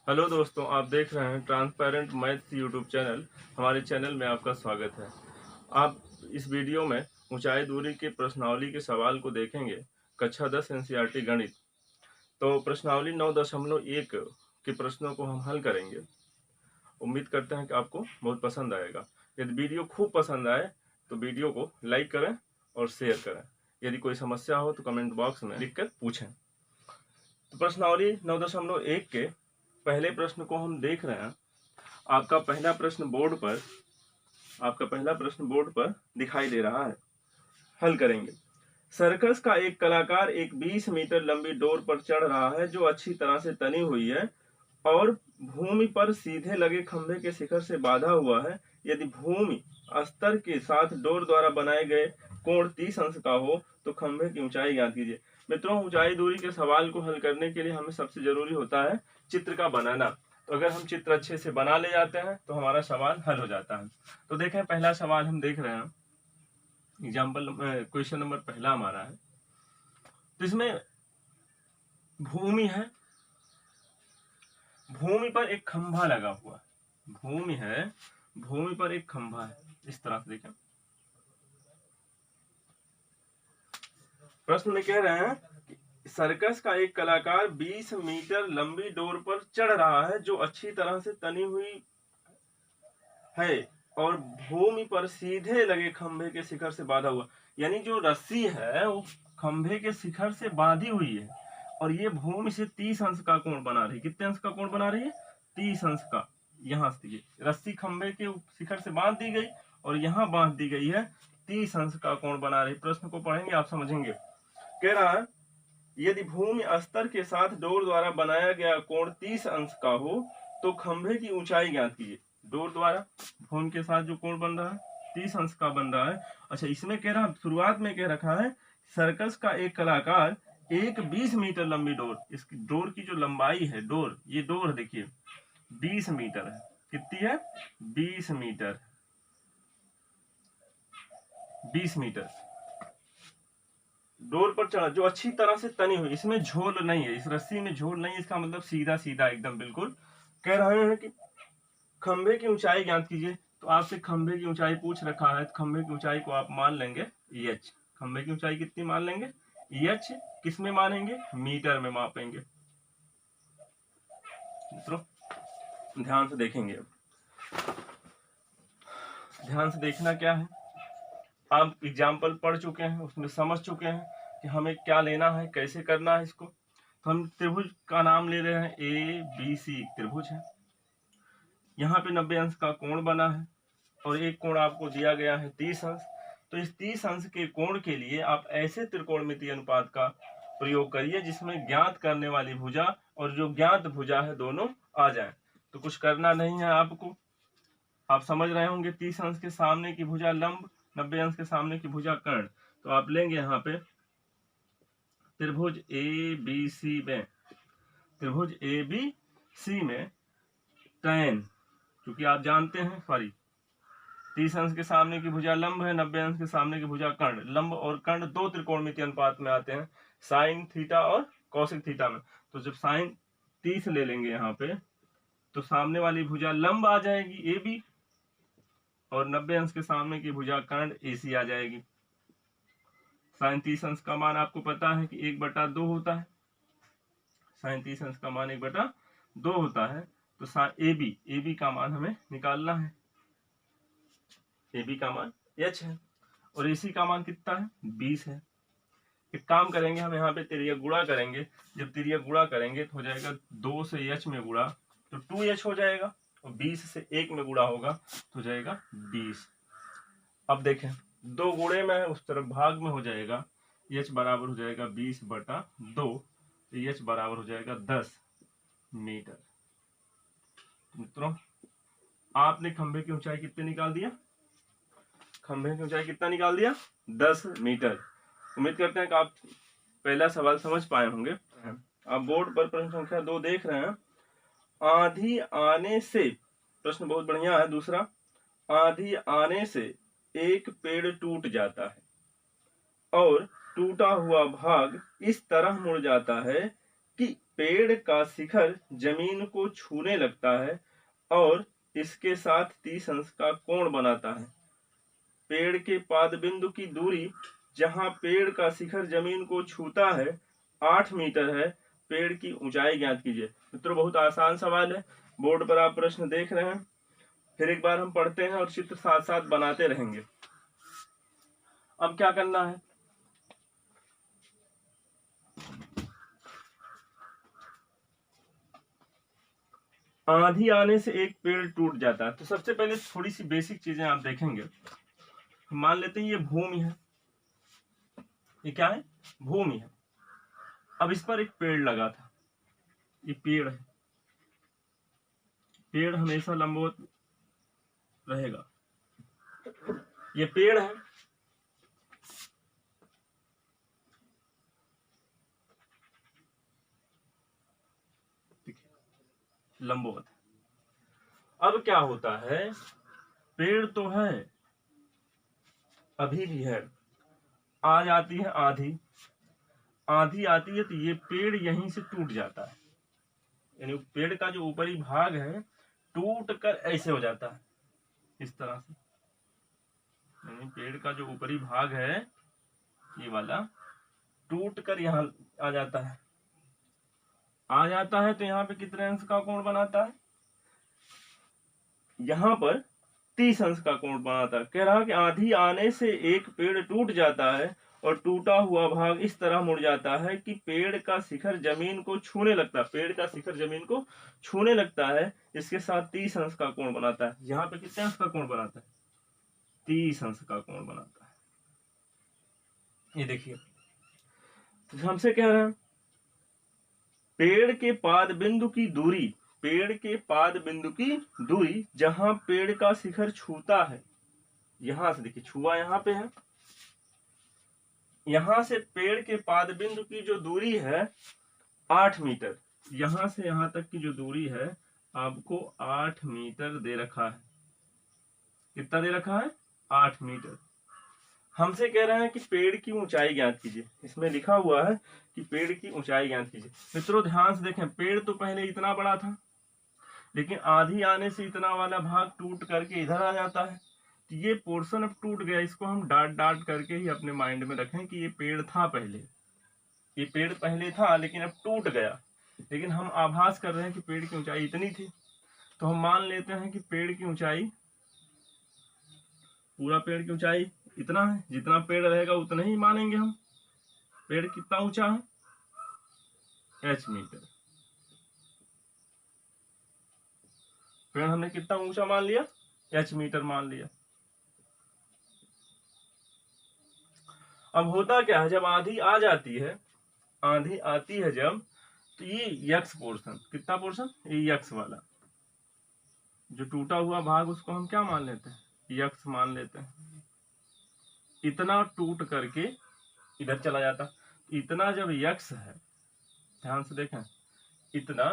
Hello दोस्तों, आप देख रहे हैं ट्रांसपेरेंट मैथ्स यूट्यूब चैनल। हमारे चैनल में आपका स्वागत है। आप इस वीडियो में ऊंचाई दूरी के प्रश्नावली के सवाल को देखेंगे। कक्षा 10 एनसीईआरटी गणित। तो प्रश्नावली 9.1 के प्रश्नों को हम हल करेंगे। उम्मीद करते हैं कि आपको बहुत पसंद आएगा। यदि वीडियो खूब पसंद आए तो वीडियो को लाइक करें और शेयर करें। यदि कोई समस्या हो तो कमेंट बॉक्स में लिखकर पूछें। तो प्रश्नावली 9.1 के पहले प्रश्न को हम देख रहे हैं। आपका पहला प्रश्न बोर्ड पर दिखाई दे रहा है। हल करेंगे। सर्कस का एक कलाकार एक 20 मीटर लंबी डोर पर चढ़ रहा है जो अच्छी तरह से तनी हुई है और भूमि पर सीधे लगे खंभे के शिखर से बांधा हुआ है। यदि भूमि स्तर के साथ डोर द्वारा बनाए गए कोण 30 अंश का हो तो खंभे की ऊंचाई ज्ञात कीजिए। मित्रों, ऊंचाई दूरी के सवाल को हल करने के लिए हमें सबसे जरूरी होता है चित्र का बनाना। तो अगर हम चित्र अच्छे से बना ले जाते हैं तो हमारा सवाल हल हो जाता है। तो देखें, पहला सवाल हम देख रहे हैं। क्वेश्चन नंबर पहला हमारा है। तो इसमें भूमि है, भूमि पर एक खंभा लगा हुआ है। भूमि है, भूमि पर एक खंभा है। इस तरह से देखें। प्रश्न में कह रहे हैं कि सर्कस का एक कलाकार 20 मीटर लंबी डोर पर चढ़ रहा है जो अच्छी तरह से तनी हुई है और भूमि पर सीधे लगे खंभे के शिखर से बांधा हुआ। यानी जो रस्सी है वो खंभे के शिखर से बांधी हुई है और ये भूमि से 30 अंश का कोण बना रही है। कितने अंश का कोण बना रही है? 30 अंश का। यहाँ से रस्सी खंभे के शिखर से बांध दी गई और यहाँ बांध दी गई है, 30 अंश का कोण बना रही। प्रश्न को पढ़ेंगे, आप समझेंगे। कह रहा है यदि भूमि स्तर के साथ डोर द्वारा बनाया गया कोण 30 अंश का हो तो खंभे की ऊंचाई ज्ञात कीजिए। डोर द्वारा भूमि के साथ जो कोण बन रहा है 30 अंश का बन रहा है। अच्छा, इसमें कह रहा, शुरुआत में कह रखा है सर्कस का एक कलाकार एक 20 मीटर लंबी डोर, इसकी डोर की जो लंबाई है, ये डोर देखिए 20 मीटर है। कितनी है? 20 मीटर। 20 मीटर डोर पर चढ़ा जो अच्छी तरह से तनी हुई। इसमें झोल नहीं है, इस रस्सी में झोल नहीं है। इसका मतलब सीधा सीधा एकदम बिल्कुल। कह रहे हैं कि खंभे की ऊंचाई ज्ञात कीजिए। तो आपसे खंभे की ऊंचाई पूछ रखा है, तो खंभे की ऊंचाई को आप मान लेंगे एच। खंभे की ऊंचाई कितनी मान लेंगे? एच। किस में मानेंगे? मीटर में मापेंगे। मित्रों, ध्यान से देखेंगे। ध्यान से देखना क्या है, आप एग्जाम्पल पढ़ चुके हैं, उसमें समझ चुके हैं कि हमें क्या लेना है, कैसे करना है इसको। तो हम त्रिभुज का नाम ले रहे हैं, ए बी सी त्रिभुज है। यहाँ पे 90 अंश का कोण बना है और एक कोण आपको दिया गया है 30 अंश। तो इस 30 अंश के कोण के लिए आप ऐसे त्रिकोणमितीय अनुपात का प्रयोग करिए जिसमें ज्ञात करने वाली भुजा और जो ज्ञात भुजा है दोनों आ जाए। तो कुछ करना नहीं है आपको, आप समझ रहे होंगे। 30 अंश के सामने की भुजा लंब, 90 अंश के सामने की भुजा कर्ण। तो आप लेंगे यहाँ पे त्रिभुज ए बी सी में, त्रिभुज ए बी सी में tan, क्योंकि आप जानते हैं, 30 अंश के सामने की भुजा लंब है, 90 अंश के सामने की भुजा कर्ण। लंब और कर्ण दो त्रिकोणमितीय अनुपात में आते हैं, साइन थीटा और कौशिक थीटा में। तो जब साइन 30 ले लेंगे यहाँ पे तो सामने वाली भुजा लंब आ जाएगी ए बी और 90 अंश के सामने की भुजा कर्ण ए सी आ जाएगी। साइन 30 अंश का मान आपको पता है कि 1/2 होता है। साइन 30 अंश का मान 1/2 होता है। तो ए बी का मान हमें निकालना है। ए बी का मान h है और AC का मान कितना है? 20 है। एक काम करेंगे, हम यहाँ पे तिर्यक गुणा करेंगे। जब तिर्यक गुणा करेंगे तो हो जाएगा 2 से h में गुणा तो 2h हो जाएगा और 20 से 1 में गुणा होगा तो हो जाएगा 20। अब देखें, 2 गुणे में उस तरफ भाग में हो जाएगा, h बराबर हो जाएगा 20/2, तो h बराबर हो जाएगा 10 मीटर। मित्रों, आपने खंभे की ऊंचाई कितनी निकाल दिया? खंभे की ऊंचाई कितना निकाल दिया? 10 मीटर। उम्मीद करते हैं कि आप पहला सवाल समझ पाए होंगे। आप बोर्ड पर प्रश्न संख्या 2 देख रहे हैं। आंधी आने से, प्रश्न बहुत बढ़िया है। दूसरा, आंधी आने से एक पेड़ टूट जाता है और टूटा हुआ भाग इस तरह मुड़ जाता है कि पेड़ का शिखर जमीन को छूने लगता है और इसके साथ 30 अंश का कोण बनाता है। पेड़ के पाद बिंदु की दूरी जहां पेड़ का शिखर जमीन को छूता है 8 मीटर है। पेड़ की ऊंचाई ज्ञात कीजिए। मित्रों, बहुत आसान सवाल है, बोर्ड पर आप प्रश्न देख रहे हैं। फिर एक बार हम पढ़ते हैं और चित्र साथ साथ बनाते रहेंगे। अब क्या करना है, आंधी आने से एक पेड़ टूट जाता है। तो सबसे पहले थोड़ी सी बेसिक चीजें आप देखेंगे। मान लेते हैं ये भूमि है, ये क्या है, भूमि है। अब इस पर एक पेड़ लगा था, ये पेड़ है, पेड़ हमेशा लंबवत रहेगा, ये पेड़ है। लंबवत। अब क्या होता है, पेड़ तो है, अभी भी है, आ जाती है आंधी, आंधी आती है तो ये पेड़ यहीं से टूट जाता है। यानी पेड़ का जो ऊपरी भाग है टूट कर ऐसे हो जाता है, इस तरह से। यानी पेड़ का जो ऊपरी भाग है ये वाला टूट कर यहाँ आ जाता है, आ जाता है तो यहाँ पे कितने अंश का कोण बनाता है, यहाँ पर 30 अंश का कोण बनाता है। कह रहा कि आंधी आने से एक पेड़ टूट जाता है और टूटा हुआ भाग इस तरह मुड़ जाता है कि पेड़ का शिखर जमीन को छूने लगता है, पेड़ का शिखर जमीन को छूने लगता है, इसके साथ 30 अंश का कोण बनाता है। यहाँ पे कितने अंश का कोण बनाता है, 30 अंश का कोण बनाता है। ये देखिए, तो हमसे कह रहे हैं पेड़ के पाद बिंदु की दूरी, पेड़ के पाद बिंदु की दूरी जहां पेड़ का शिखर छूता है, यहां से देखिए छुआ यहाँ पे है, यहां से पेड़ के पाद बिंदु की जो दूरी है 8 मीटर, यहां से यहां तक की जो दूरी है आपको 8 मीटर दे रखा है। कितना दे रखा है, 8 मीटर। हमसे कह रहे हैं कि पेड़ की ऊंचाई ज्ञात कीजिए। इसमें लिखा हुआ है कि पेड़ की ऊंचाई ज्ञात कीजिए। मित्रों ध्यान से देखें, पेड़ तो पहले इतना बड़ा था, लेकिन आंधी आने से इतना वाला भाग टूट करके इधर आ जाता है, तो ये पोर्शन अब टूट गया। इसको हम डाट डाट करके ही अपने माइंड में रखें कि ये पेड़ था पहले, ये पेड़ पहले था लेकिन अब टूट गया। लेकिन हम आभास कर रहे हैं कि पेड़ की ऊंचाई इतनी थी, तो हम मान लेते हैं कि पेड़ की ऊंचाई, पूरा पेड़ की ऊंचाई इतना है, जितना पेड़ रहेगा उतना ही मानेंगे हम। पेड़ कितना ऊंचा है, h मीटर। पेड़ हमने कितना ऊंचा मान लिया, h मीटर मान लिया। अब होता क्या है, जब आंधी आ जाती है, आंधी आती है जब, तो ये यक्स पोर्शन, कितना पोर्शन, ये यक्स वाला जो टूटा हुआ भाग, उसको हम क्या मान लेते हैं, यक्स मान लेते हैं। इतना टूट करके इधर चला जाता, इतना जब यक्स है, ध्यान से देखें, इतना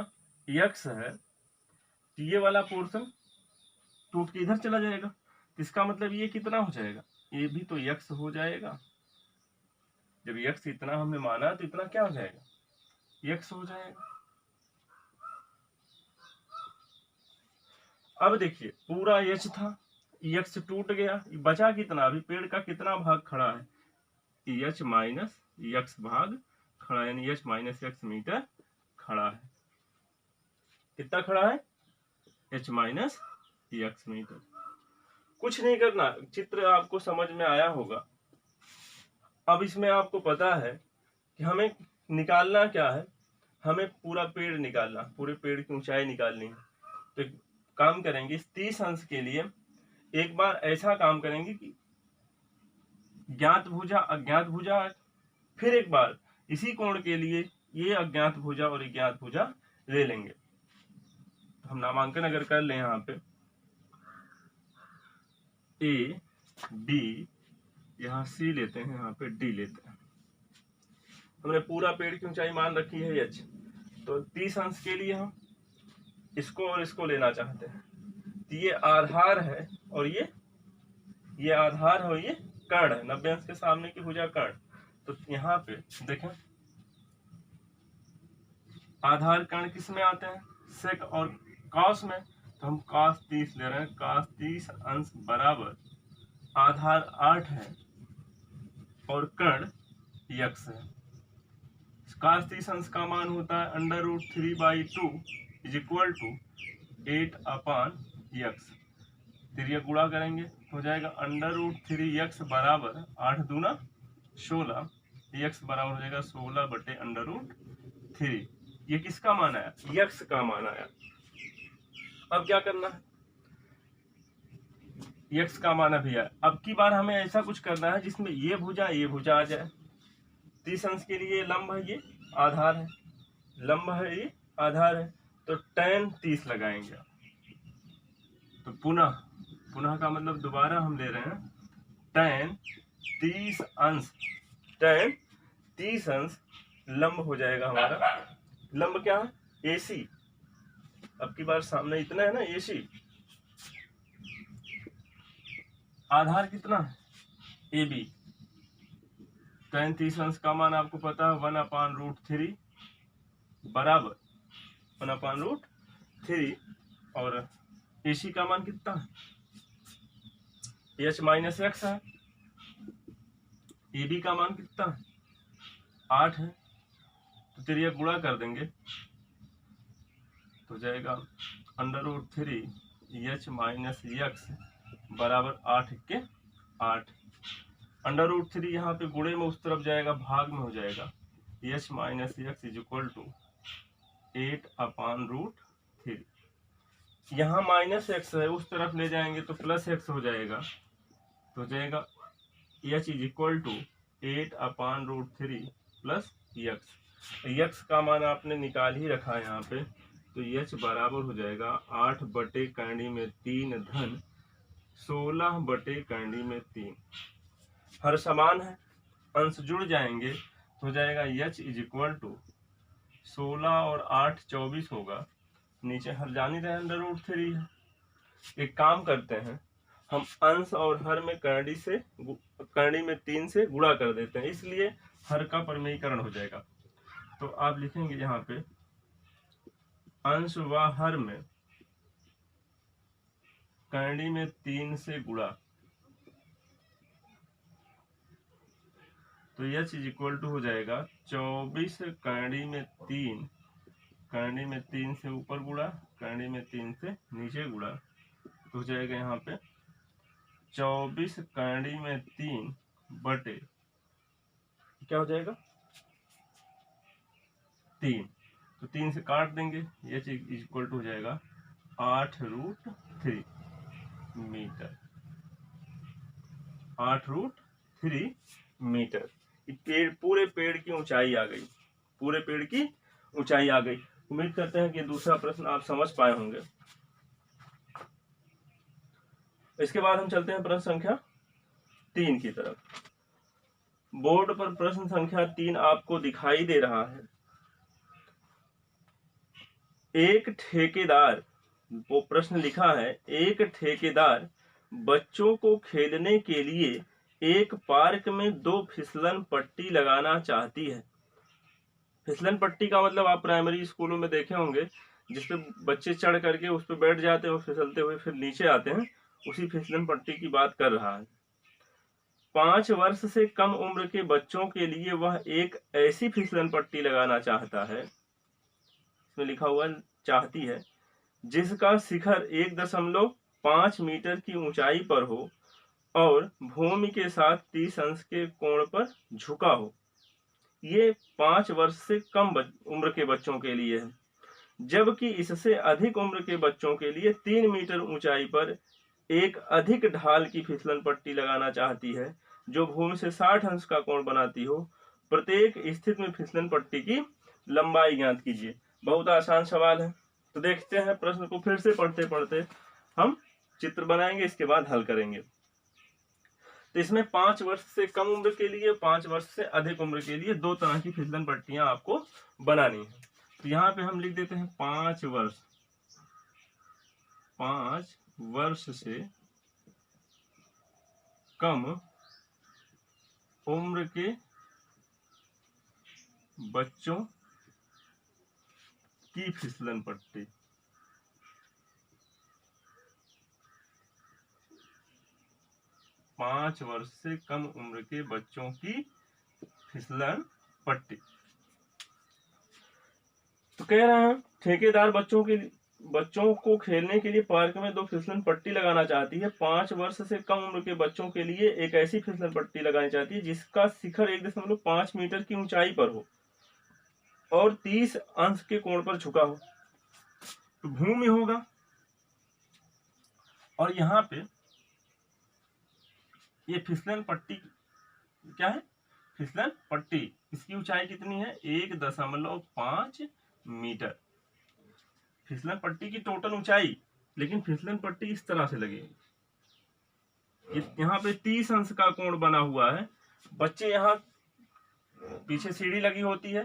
यक्स है, तो ये वाला पोर्शन टूट के इधर चला जाएगा। इसका मतलब ये कितना हो जाएगा, ये भी तो यक्स हो जाएगा। जब यक्स इतना हमने माना तो इतना क्या हो जाएगा, यक्स हो जाएगा। अब देखिए पूरा यक्स था, यक्स टूट गया, बचा कितना, अभी पेड़ का कितना भाग खड़ा है, यच माइनस यक्स भाग खड़ा, यानी यच माइनस यक्स मीटर खड़ा है। कितना खड़ा है, एच माइनस यक्स मीटर। कुछ नहीं करना, चित्र आपको समझ में आया होगा। अब इसमें आपको पता है कि हमें निकालना क्या है, हमें पूरा पेड़ निकालना, पूरे पेड़ की ऊंचाई निकालनी है। तो एक काम करेंगे, इस 30 अंश के लिए एक बार ऐसा काम करेंगे कि ज्ञात भुजा अज्ञात भुजा, फिर एक बार इसी कोण के लिए ये अज्ञात भुजा और ज्ञात भुजा ले लेंगे। तो हम नामांकन अगर कर लें, यहाँ पे ए बी, यहाँ सी लेते हैं, यहाँ पे डी लेते हैं। हमने पूरा पेड़ की ऊंचाई मान रखी है एच, तो 30 अंश के लिए हम इसको और इसको लेना चाहते हैं। तो ये आधार है और ये आधार है और ये कर्ण है, 90 अंश के सामने की भुजा कर्ण। तो यहाँ पे देखें, आधार कर्ण किस में आते हैं, सेक और कॉस में, तो हम cos 30 ले रहे हैं। cos 30 अंश बराबर आधार 8 है और कर्ण यक्स है। cos 30 अंश का मान होता है √3/2 इज इक्वल टू 8/यक्स। फिर ये गुणा करेंगे तो हो जाएगा √3x बराबर 8 दूना 16, यक्स बराबर हो जाएगा 16/√3। ये किसका मान आया, यक्स का मान आया। अब क्या करना है, यक्स का मान अभी आया। अब की बार हमें ऐसा कुछ करना है जिसमें ये भुजा आ जाए। 30 अंश के लिए लंब है, ये आधार है, लंब है, ये आधार है, तो tan 30 लगाएंगे। तो पुनः का मतलब दोबारा हम ले रहे हैं tan 30 अंश लंब हो जाएगा हमारा। लंब क्या है, AC। अब की बार सामने इतना है ना AC। आधार कितना है, AB। tan 30 अंश का मान आपको पता है 1/√3 बराबर 1/√3, और AC का मान कितना है, h माइनस एक्स है। AB का मान कितना है, 8 है। तो फिर ये गुणा कर देंगे तो जाएगा √3 h माइनस एक्स बराबर 8 के 8। √3 यहाँ पे गुणे में उस तरफ जाएगा, भाग में हो जाएगा, h minus x is equal to 8/√3। यहाँ माइनस एक्स है, उस तरफ ले जाएंगे तो प्लस एक्स हो जाएगा, तो हो जाएगा h is equal to 8/√3 plus x. X का मान आपने निकाल ही रखा है यहाँ पे, तो h बराबर हो जाएगा 8/3 धन 16/3। हर समान है, अंश जुड़ जाएंगे तो हो जाएगा h इज इक्वल टू 16 और 8 24 होगा। नीचे हर जानी रहे √3 है। एक काम करते हैं, हम अंश और हर में करणी में 3 से गुणा कर देते हैं, इसलिए हर का परिमेयीकरण हो जाएगा। तो आप लिखेंगे यहाँ पे अंश व हर में करणी में 3 से गुणा, तो h इज इक्वल टू हो जाएगा 24 करणी में 3, करणी में 3 से ऊपर गुणा, करणी में 3 से नीचे गुणा, तो हो जाएगा यहाँ पे 24 करणी में 3 बटे क्या हो जाएगा 3, तो 3 से काट देंगे, h इक्वल टू हो जाएगा 8√3 मीटर, 8√3 मीटर। पूरे पेड़ की ऊंचाई आ गई, पूरे पेड़ की ऊंचाई आ गई। उम्मीद करते हैं कि दूसरा प्रश्न आप समझ पाए होंगे। इसके बाद हम चलते हैं प्रश्न संख्या 3 की तरफ। बोर्ड पर प्रश्न संख्या 3 आपको दिखाई दे रहा है। एक ठेकेदार, वो प्रश्न लिखा है, एक ठेकेदार बच्चों को खेलने के लिए एक पार्क में 2 फिसलन पट्टी लगाना चाहती है। फिसलन पट्टी का मतलब आप प्राइमरी स्कूलों में देखे होंगे, जिसपे बच्चे चढ़ करके उस पर बैठ जाते हैं और फिसलते हुए फिर नीचे आते हैं, उसी फिसलन पट्टी की बात कर रहा है। 5 वर्ष से कम उम्र के बच्चों के लिए वह एक ऐसी फिसलन पट्टी लगाना चाहता है, इसमें लिखा हुआ चाहती है, जिसका शिखर 1.5 मीटर की ऊंचाई पर हो और भूमि के साथ 30 अंश के कोण पर झुका हो। ये 5 वर्ष से कम उम्र के बच्चों के लिए है, जबकि इससे अधिक उम्र के बच्चों के लिए 3 मीटर ऊंचाई पर एक अधिक ढाल की फिसलन पट्टी लगाना चाहती है, जो भूमि से 60 अंश का कोण बनाती हो। प्रत्येक स्थिति में फिसलन पट्टी की लंबाई ज्ञात कीजिए। बहुत आसान सवाल है, तो देखते हैं प्रश्न को फिर से पढ़ते पढ़ते हम चित्र बनाएंगे, इसके बाद हल करेंगे। तो इसमें 5 वर्ष से कम उम्र के लिए, 5 वर्ष से अधिक उम्र के लिए 2 तरह की फिसलन पट्टियां आपको बनानी है। तो यहाँ पे हम लिख देते हैं 5 वर्ष से कम उम्र के बच्चों की फिसलन पट्टी। पांच वर्ष से कम उम्र के बच्चों की फिसलन पट्टी। तो कह रहे हैं ठेकेदार बच्चों को खेलने के लिए पार्क में 2 फिसलन पट्टी लगाना चाहती है। 5 वर्ष से कम उम्र के बच्चों के लिए एक ऐसी फिसलन पट्टी लगानी चाहती है जिसका शिखर 1.5 मीटर की ऊंचाई पर हो और 30 अंश के कोण पर झुका हो। तो भूमि होगा और यहाँ पे ये फिसलन पट्टी क्या है? फिसलन पट्टी। इसकी ऊंचाई कितनी है? 1.5 मीटर। फिसलन पट्टी की टोटल ऊंचाई, लेकिन फिसलन पट्टी इस तरह से लगेगी। यहाँ पे 30 अंश का कोण बना हुआ है। बच्चे यहाँ पीछे सीढ़ी लगी होती है,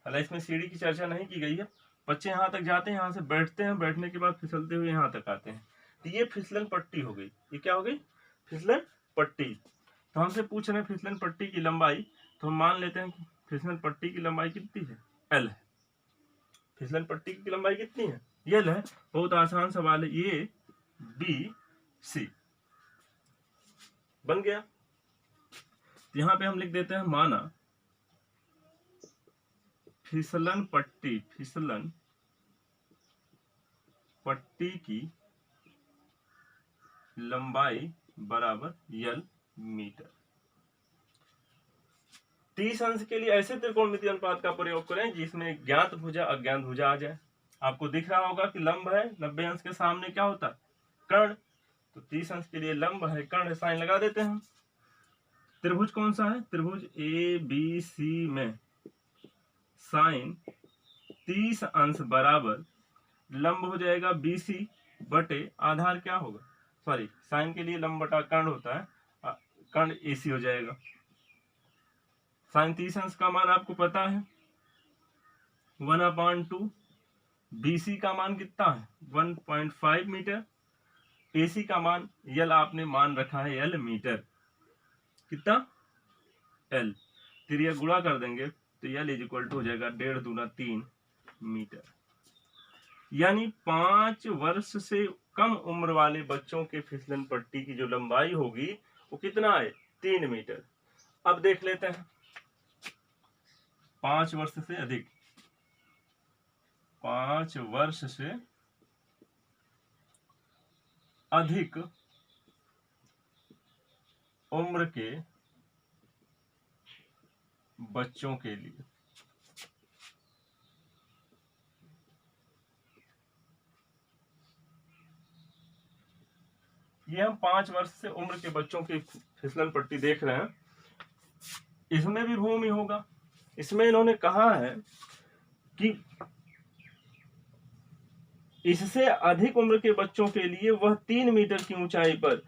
हालांकि इसमें सीढ़ी की चर्चा नहीं की गई है। बच्चे यहाँ तक जाते हैं, यहाँ से बैठते हैं, बैठने के बाद फिसलते हुए यहाँ तक आते हैं। तो ये फिसलन पट्टी हो गई। ये क्या हो गई? फिसलन पट्टी। तो हमसे पूछ रहे हैं फिसलन पट्टी की लंबाई, तो हम मान लेते हैं कि फिसलन पट्टी की लंबाई कितनी है? एल है। फिसलन पट्टी की लंबाई कितनी है? एल है। बहुत आसान सवाल है। ए बी सी बन गया। यहाँ पे हम लिख देते हैं माना फिसलन पट्टी की लंबाई बराबर एल मीटर। 30 अंश के लिए ऐसे त्रिकोणमितीय अनुपात का प्रयोग करें जिसमें ज्ञात भुजा अज्ञात भुजा आ जाए। आपको दिख रहा होगा कि लंब है, 90 अंश के सामने क्या होता है? कर्ण। तो 30 अंश के लिए लंब है, कर्ण है, साइन लगा देते हैं। त्रिभुज कौन सा है? त्रिभुज ए बी सी में साइन 30 अंश बराबर लंब हो जाएगा BC बटे आधार क्या होगा? सॉरी, साइन के लिए लंब बटा कर्ण होता है, कर्ण AC हो जाएगा। साइन 30 अंश का मान आपको पता है 1/2। BC का मान कितना है? 1.5 मीटर। AC का मान L आपने मान रखा है L मीटर। कितना? L। त्रिज्या गुणा कर देंगे तो L इक्वल टू हो जाएगा 1.5 दूना 3 मीटर। यानी 5 वर्ष से कम उम्र वाले बच्चों के फिसलन पट्टी की जो लंबाई होगी वो कितना है? 3 मीटर। अब देख लेते हैं 5 वर्ष से अधिक, 5 वर्ष से अधिक उम्र के बच्चों के लिए ये हम 5 वर्ष से उम्र के बच्चों की फिसलन पट्टी देख रहे हैं। इसमें भी भूमि होगा। इसमें इन्होंने कहा है कि इससे अधिक उम्र के बच्चों के लिए वह 3 मीटर की ऊंचाई पर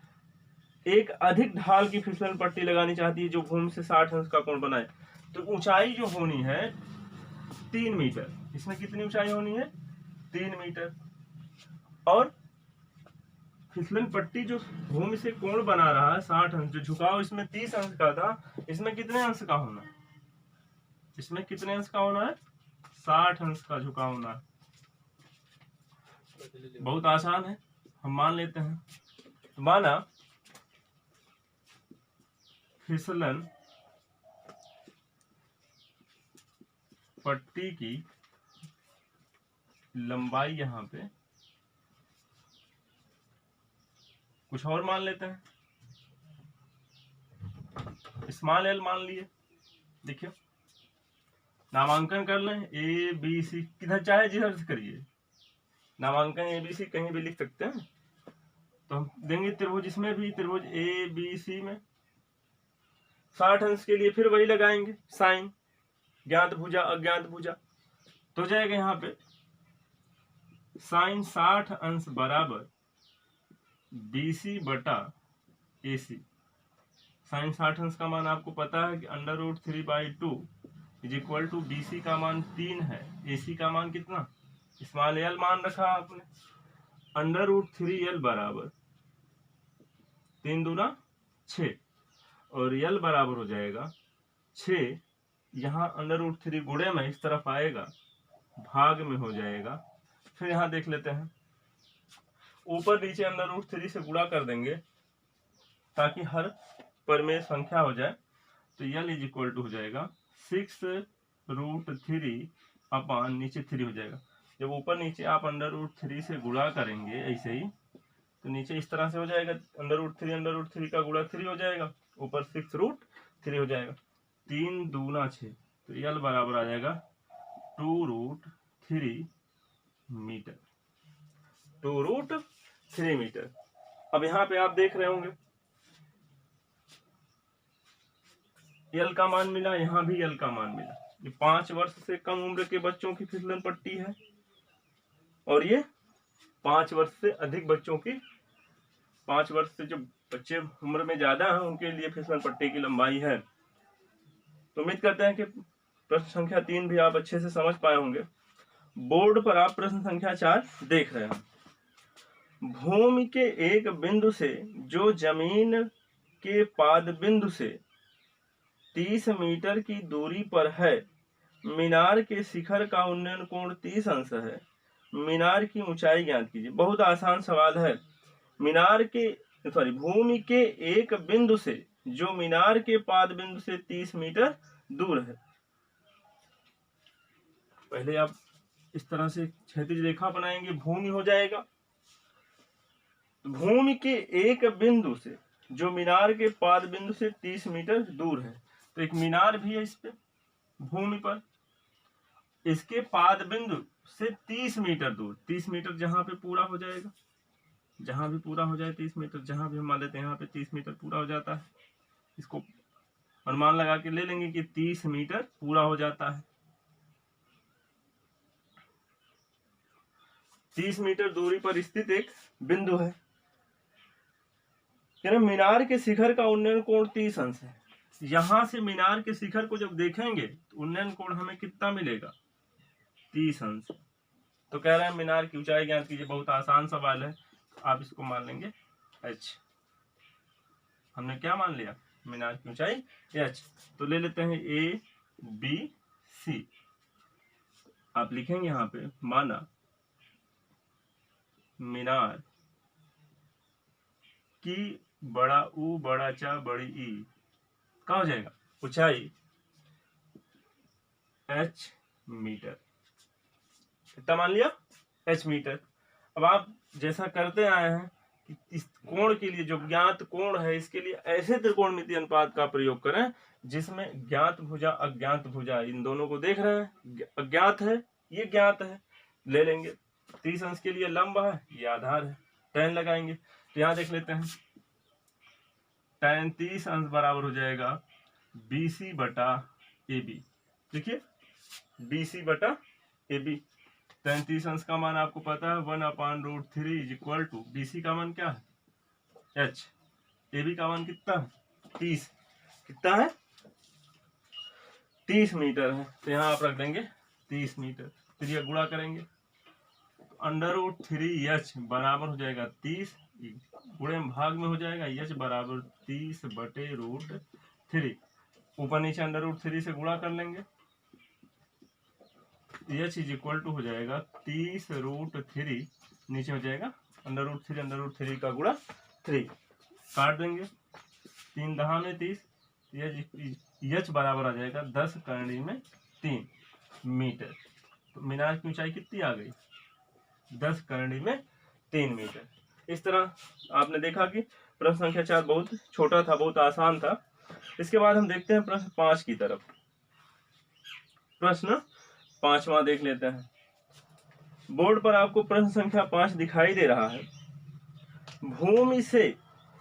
एक अधिक ढाल की फिसलन पट्टी लगानी चाहती है जो भूमि से 60 अंश का कोण बनाए। तो ऊंचाई जो होनी है 3 मीटर। इसमें कितनी ऊंचाई होनी है? 3 मीटर। और फिसलन पट्टी जो भूमि से कोण बना रहा है 60 अंश, जो झुकाव इसमें 30 अंश का था, इसमें कितने अंश का होना है? इसमें कितने अंश का होना है? 60 अंश का झुकाव होना है। बहुत आसान है, हम मान लेते हैं। तो माना फिसलन पट्टी की लंबाई यहां पे कुछ और मान लेते हैं, स्मॉल l मान लिए। देखिए नामांकन कर लें ABC, किधर चाहे जिधर से करिए नामांकन ABC कहीं भी लिख सकते हैं। तो हम देंगे त्रिभुज, इसमें भी त्रिभुज ABC में 60 अंश के लिए फिर वही लगाएंगे साइन, ज्ञात भुजा अज्ञात भुजा। तो हो जाएगा यहाँ पे साइन 60 अंश बराबर BC बटा AC। साइन 60 अंश का मान आपको पता है कि √3/2 इज इक्वल टू BC का मान 3 है, AC का मान कितना? स्मॉल l मान रखा आपने। √3l बराबर 3 दूना 6 और l बराबर हो जाएगा 6। यहाँ √3 गुणे में इस तरफ आएगा भाग में हो जाएगा। फिर यहाँ देख लेते हैं, ऊपर नीचे अंडर रूट 3 से गुणा कर देंगे ताकि हर पर में संख्या हो जाए। तो यल इज इक्वल टू हो जाएगा 6√3 अपान नीचे 3 हो जाएगा। जब ऊपर नीचे आप अंडर रूट 3 से गुणा करेंगे ऐसे ही, तो नीचे इस तरह से हो जाएगा, अंडर रूट 3 का गुणा 3 हो जाएगा, ऊपर 6√3 हो जाएगा। 3 दूना 6, तो यल बराबर आ जाएगा 2√3 मीटर। 2√3 मीटर। अब यहाँ पे आप देख रहे होंगे यल का मान मिला, यहाँ भी यल का मान मिला। ये 5 वर्ष से कम उम्र के बच्चों की फिसलन पट्टी है और ये 5 वर्ष से अधिक बच्चों की, 5 वर्ष से जो बच्चे उम्र में ज्यादा हैं उनके लिए फिसलन पट्टी की लंबाई है। तो उम्मीद करते हैं कि प्रश्न संख्या 3 भी आप अच्छे से समझ पाए होंगे। बोर्ड पर आप प्रश्न संख्या 4 देख रहे हैं। भूमि के एक बिंदु से जो जमीन के पाद बिंदु से 30 मीटर की दूरी पर है, मीनार के शिखर का उन्नयन कोण 30 अंश है। मीनार की ऊंचाई ज्ञात कीजिए। बहुत आसान सवाल है। भूमि के एक बिंदु से जो मीनार के पाद बिंदु से 30 मीटर दूर है। पहले आप इस तरह से क्षैतिज रेखा बनाएंगे, भूमि हो जाएगा। भूमि के एक बिंदु से जो मीनार के पाद बिंदु से 30 मीटर दूर है, तो एक मीनार भी है इस पे भूमि पर, इसके पाद बिंदु से 30 मीटर दूर, 30 मीटर जहां पे पूरा हो जाएगा, जहां भी पूरा हो जाए 30 मीटर, जहां भी हम मान लेते हैं यहाँ पे 30 मीटर पूरा हो जाता है, इसको अनुमान लगा के ले लेंगे कि 30 मीटर पूरा हो जाता है। 30 मीटर दूरी पर स्थित एक बिंदु है। मीनार के शिखर का उन्नयन कोण 30 अंश है। यहां से मीनार के शिखर को जब देखेंगे तो उन्नयन कोण हमें कितना मिलेगा? 30 अंश। तो कह रहे हैं मीनार की ऊंचाई ज्ञात कीजिए। बहुत आसान सवाल है, आप इसको मान लेंगे h। हमने क्या मान लिया? मीनार की ऊंचाई h। तो ले लेते हैं a b c। आप लिखेंगे यहाँ पे, माना मीनार की बड़ा ऊ बड़ा चा बड़ी ई क्या हो जाएगा? ऊंचाई h मीटर। कितना मान लिया? h metre. अब आप जैसा करते आए हैं कि इस कोण के लिए, जो ज्ञात कोण है, इसके लिए ऐसे त्रिकोणमितीय अनुपात का प्रयोग करें जिसमें ज्ञात भुजा अज्ञात भुजा, इन दोनों को देख रहे हैं, अज्ञात है ये ज्ञात है, ले लेंगे। 30 अंश के लिए लंब है, ये आधार है, tan लगाएंगे। तो यहाँ देख लेते हैं, tan 30 अंश बराबर हो जाएगा BC बटा AB। देखिए BC बटा AB। tan 30 अंश का मान आपको पता है 1/√3 इज इक्वल टू, BC का मान क्या है? h। AB का मान कितना है? 30। कितना है? 30 मीटर है। तो यहाँ आप रख देंगे 30 मीटर। फिर ये गुणा करेंगे, √3h बराबर हो जाएगा 30, गुणे भाग में हो जाएगा h बराबर 30/√3। ऊपर नीचे √3 से गुणा कर लेंगे, h इज इक्वल टू हो जाएगा 30√3, नीचे हो जाएगा √3 का गुणा 3। काट देंगे, 3 दहा में 30, h बराबर आ जाएगा 10 करणी में 3 मीटर। तो मीनार की ऊंचाई कितनी आ गई? 10 करणी में 3 मीटर। इस तरह आपने देखा कि प्रश्न संख्या 4 बहुत छोटा था, बहुत आसान था। इसके बाद हम देखते हैं प्रश्न 5 की तरफ। प्रश्न 5वां देख लेते हैं। बोर्ड पर आपको प्रश्न संख्या 5 दिखाई दे रहा है। भूमि से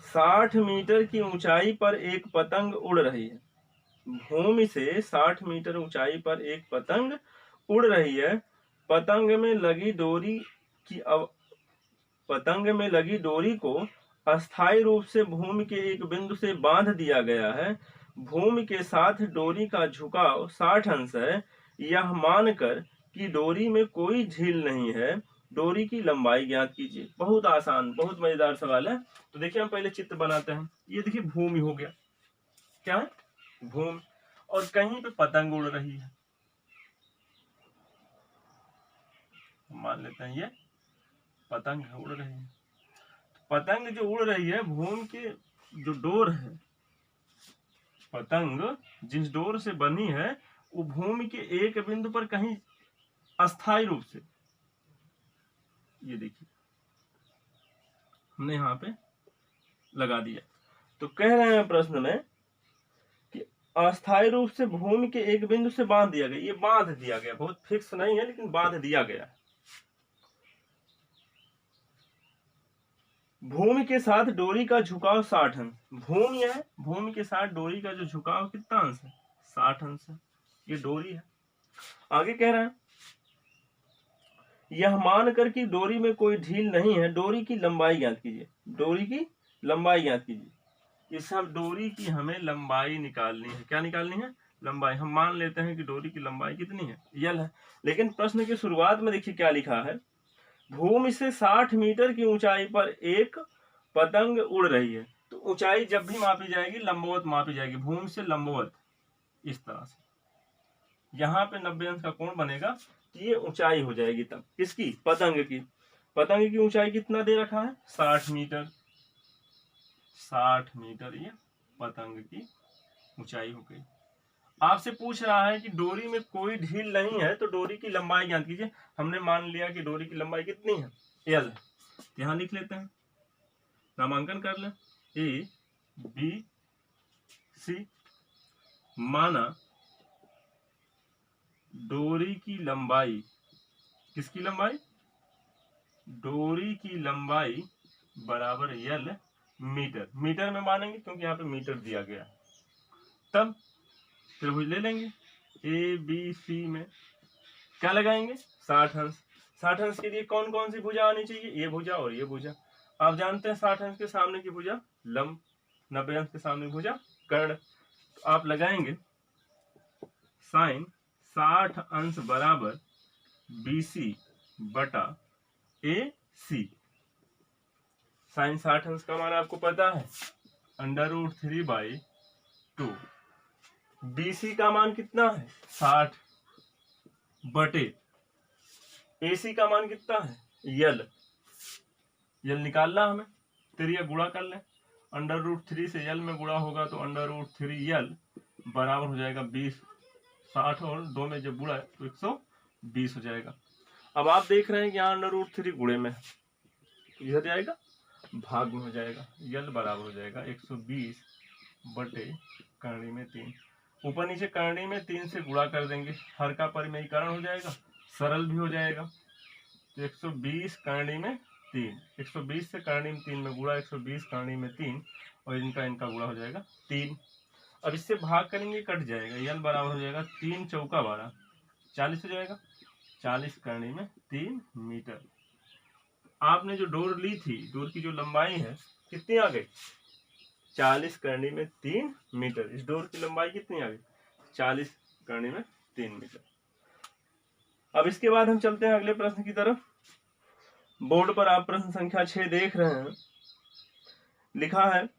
60 मीटर की ऊंचाई पर एक पतंग उड़ रही है। भूमि से 60 मीटर ऊंचाई पर एक पतंग उड़ रही है। पतंग में लगी डोरी को अस्थायी रूप से भूमि के एक बिंदु से बांध दिया गया है। भूमि के साथ डोरी का झुकाव 60 अंश है। यह मानकर कि डोरी में कोई झील नहीं है, डोरी की लंबाई ज्ञात कीजिए। बहुत आसान, बहुत मजेदार सवाल है। तो देखिए हम पहले चित्र बनाते हैं। ये देखिए भूमि हो गया, क्या है? भूमि। और कहीं पे पतंग उड़ रही है। मान लेते हैं ये पतंग है, उड़ रही है। पतंग जो उड़ रही है, भूमि के जो डोर है, पतंग जिस डोर से बनी है वो भूमि के एक बिंदु पर कहीं अस्थायी रूप से, ये देखिए हमने यहाँ पे लगा दिया। तो कह रहे हैं प्रश्न में कि अस्थायी रूप से भूमि के एक बिंदु से बांध दिया गया। ये बांध दिया गया, बहुत फिक्स नहीं है लेकिन बांध दिया गया है। भूमि के साथ डोरी का झुकाव 60 अंश। भूमि है, भूमि के साथ डोरी का जो झुकाव कितना अंश है? 60 अंश है। ये डोरी है। आगे कह रहे हैं यह मानकर कि डोरी में कोई ढील नहीं है, डोरी की लंबाई ज्ञात कीजिए। डोरी की लंबाई ज्ञात कीजिए। इस सब डोरी की हमें लंबाई निकालनी है। क्या निकालनी है? लंबाई। हम मान लेते हैं कि डोरी की लंबाई कितनी है? यल है। लेकिन प्रश्न की शुरुआत में देखिए क्या लिखा है, भूमि से 60 मीटर की ऊंचाई पर एक पतंग उड़ रही है। तो ऊंचाई जब भी मापी जाएगी लंबवत मापी जाएगी, भूमि से लंबवत, इस तरह से। यहाँ पे 90 अंश का कोण बनेगा, ये ऊंचाई हो जाएगी तब किसकी? पतंग की। पतंग की ऊंचाई कितना दे रखा है? 60 मीटर। 60 मीटर ये पतंग की ऊंचाई हो गई। आपसे पूछ रहा है कि डोरी में कोई ढील नहीं है तो डोरी की लंबाई ज्ञात कीजिए। हमने मान लिया कि डोरी की लंबाई कितनी है? एल है। यहाँ लिख लेते हैं, नामांकन कर लें। ए बी सी माना डोरी की लंबाई, किसकी लंबाई? डोरी की लंबाई बराबर यल मीटर। मीटर में मानेंगे क्योंकि यहाँ पे मीटर दिया गया है। तब त्रिभुज ले लेंगे ए बी सी में क्या लगाएंगे? 60 अंश। 60 अंश के लिए कौन कौन सी भुजा आनी चाहिए? ये भुजा और ये भुजा। आप जानते हैं 60 अंश के सामने की भुजा लंब, 90 अंश के सामने की भुजा कर्ण। तो आप लगाएंगे साइन 60 अंश बराबर BC बटा AC। साइन 60 अंश का मान आपको पता है √3/2। BC का मान कितना है? 60 बटे AC का मान कितना है? यल। यल निकालना हमें, त्रिया गुणा कर लें। √3 से यल में गुणा होगा तो √3 यल बराबर हो जाएगा 20। 60 और 2 में जब गुणा है तो 120 हो जाएगा। अब आप देख रहे हैं कि यहाँ √3 गुणे में है, इधर जाएगा भाग में हो जाएगा। यल बराबर हो जाएगा 120 बटे करणी में 3। ऊपर नीचे करणी में 3 से गुणा कर देंगे, हर का परिमेयीकरण हो जाएगा, सरल भी हो जाएगा। तो 120 करणी में 3, 120 से करणी में 3 में गुणा, 120 करणी में 3 और इनका गुणा हो जाएगा 3। अब इससे भाग करेंगे, कट जाएगा। यल बराबर हो जाएगा 3 चौका 12, 40 हो जाएगा। 40 करणी में 3 मीटर। आपने जो डोर ली थी, डोर की जो लंबाई है कितनी आ गई? 40 करणी में 3 मीटर। इस डोर की लंबाई कितनी आ गई? 40 करणी में 3 मीटर। अब इसके बाद हम चलते हैं अगले प्रश्न की तरफ। बोर्ड पर आप प्रश्न संख्या 6 देख रहे हैं। लिखा है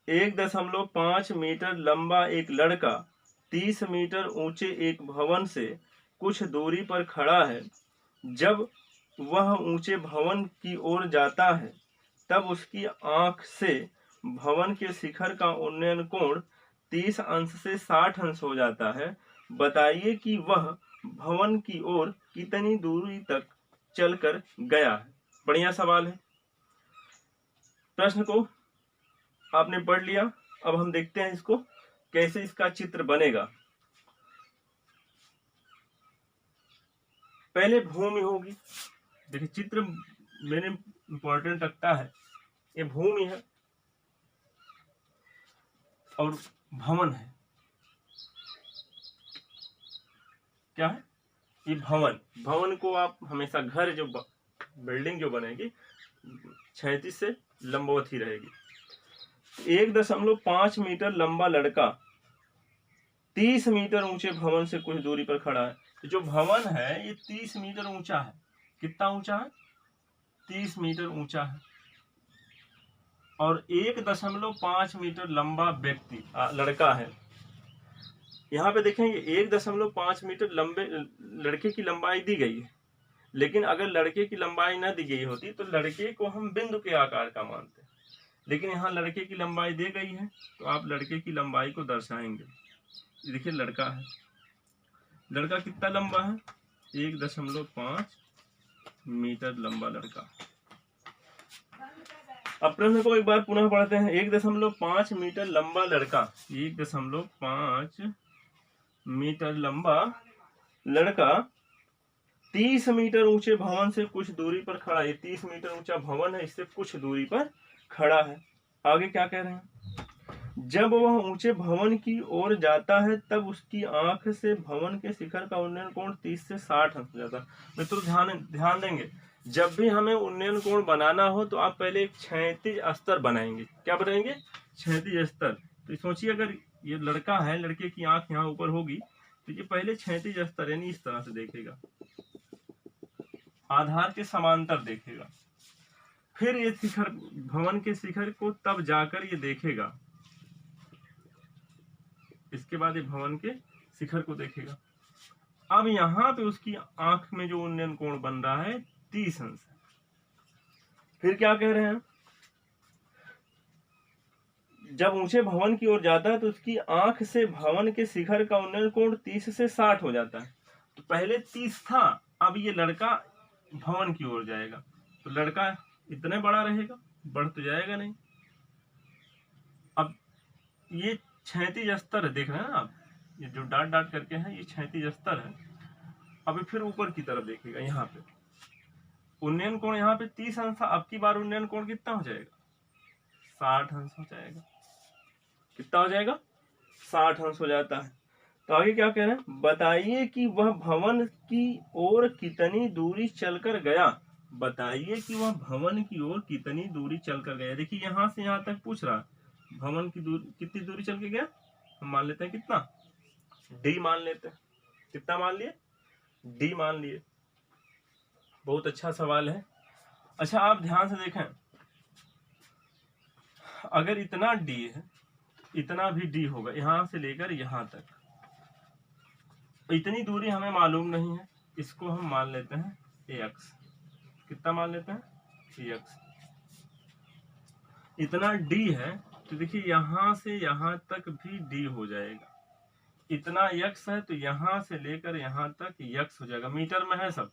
1.5 मीटर लंबा एक लड़का 30 मीटर ऊंचे एक भवन से कुछ दूरी पर खड़ा है। जब वह ऊंचे भवन की ओर जाता है तब उसकी आंख से भवन के शिखर का उन्नयन कोण 30 अंश से 60 अंश हो जाता है। बताइए कि वह भवन की ओर कितनी दूरी तक चलकर गया है। बढ़िया सवाल है। प्रश्न को आपने पढ़ लिया। अब हम देखते हैं इसको कैसे इसका चित्र बनेगा। पहले भूमि होगी। देखिए चित्र मेरे इंपॉर्टेंट लगता है। ये भूमि है और भवन है। क्या है? ये भवन। भवन को आप हमेशा, घर जो बिल्डिंग जो बनेगी क्षैतिज से लंबवत ही रहेगी। 1.5 मीटर लंबा लड़का 30 मीटर ऊंचे भवन से कुछ दूरी पर खड़ा है। जो भवन है ये 30 मीटर ऊंचा है। कितना ऊंचा है? 30 मीटर ऊंचा है। और 1.5 मीटर लंबा व्यक्ति लड़का है। यहाँ पे देखेंगे 1.5 मीटर लंबे लड़के की लंबाई दी गई है। लेकिन अगर लड़के की लंबाई न दी गई होती तो लड़के को हम बिंदु के आकार का मानते, लेकिन यहाँ लड़के की लंबाई दी गई है तो आप लड़के की लंबाई को दर्शाएंगे। देखिए लड़का है, लड़का कितना लंबा है, 1.5 मीटर लंबा लड़का। अब प्रश्न को एक बार पुनः पढ़ते हैं। 1.5 मीटर लंबा लड़का, 1.5 मीटर लंबा लड़का 30 मीटर ऊंचे भवन से कुछ दूरी पर खड़ा है। ये 30 मीटर ऊंचा भवन है, इससे कुछ दूरी पर खड़ा है। आगे क्या कह रहे हैं, जब वह ऊंचे भवन की ओर जाता है तब उसकी आंख से भवन के शिखर का उन्नयन कोण 30 से 60 अंश हो जाता है। मित्रों ध्यान देंगे, जब भी हमें उन्नयन कोण बनाना हो तो आप पहले एक क्षैतिज स्तर बनाएंगे। क्या बनाएंगे, क्षैतिज स्तर। तो सोचिए अगर ये लड़का है, लड़के की आंख यहाँ ऊपर होगी तो ये पहले क्षैतिज स्तर यानी इस तरह से देखेगा, आधार के समांतर देखेगा, फिर ये शिखर, भवन के शिखर को तब जाकर ये देखेगा, इसके बाद ये भवन के शिखर को देखेगा। अब यहाँ पे उसकी आंख में जो उन्नयन कोण बन रहा है 30 अंश। फिर क्या कह रहे हैं, जब ऊंचे भवन की ओर जाता है तो उसकी आंख से भवन के शिखर का उन्नयन कोण 30 से 60 हो जाता है। तो पहले 30 था, अब ये लड़का भवन की ओर जाएगा तो लड़का इतने बड़ा रहेगा, बढ़ तो जाएगा नहीं। अब ये क्षैतिज स्तर है, देख रहे हैं आप, ये जो डाट डाट करके है ये क्षैतिज स्तर है। अभी फिर ऊपर की तरफ देखिएगा, यहाँ पे उन्नयन कोण यहाँ पे 30 अंश, अब की बार उन्नयन कोण कितना हो जाएगा, 60 अंश हो जाएगा। कितना हो जाएगा, 60 अंश हो जाता है। तो आगे क्या कह रहे हैं, बताइए कि वह भवन की ओर कितनी दूरी चलकर गया। बताइए कि वह भवन की ओर कितनी दूरी चलकर गया। देखिए यहाँ से यहाँ तक पूछ रहा, भवन की दूरी कितनी दूरी चल के गया, हम मान लेते हैं कितना, डी मान लेते हैं। कितना मान लिए, डी मान लिए। बहुत अच्छा सवाल है। अच्छा आप ध्यान से देखें, अगर इतना डी है इतना भी डी होगा, यहां से लेकर यहां तक। इतनी दूरी हमें मालूम नहीं है, इसको हम मान लेते हैं एक्स। कितना मान लेते हैं, एक्स। इतना डी है तो देखिए यहां से यहां तक भी डी हो जाएगा। इतना यक्स है तो यहां से लेकर यहां तक यक्स हो जाएगा। मीटर में है सब,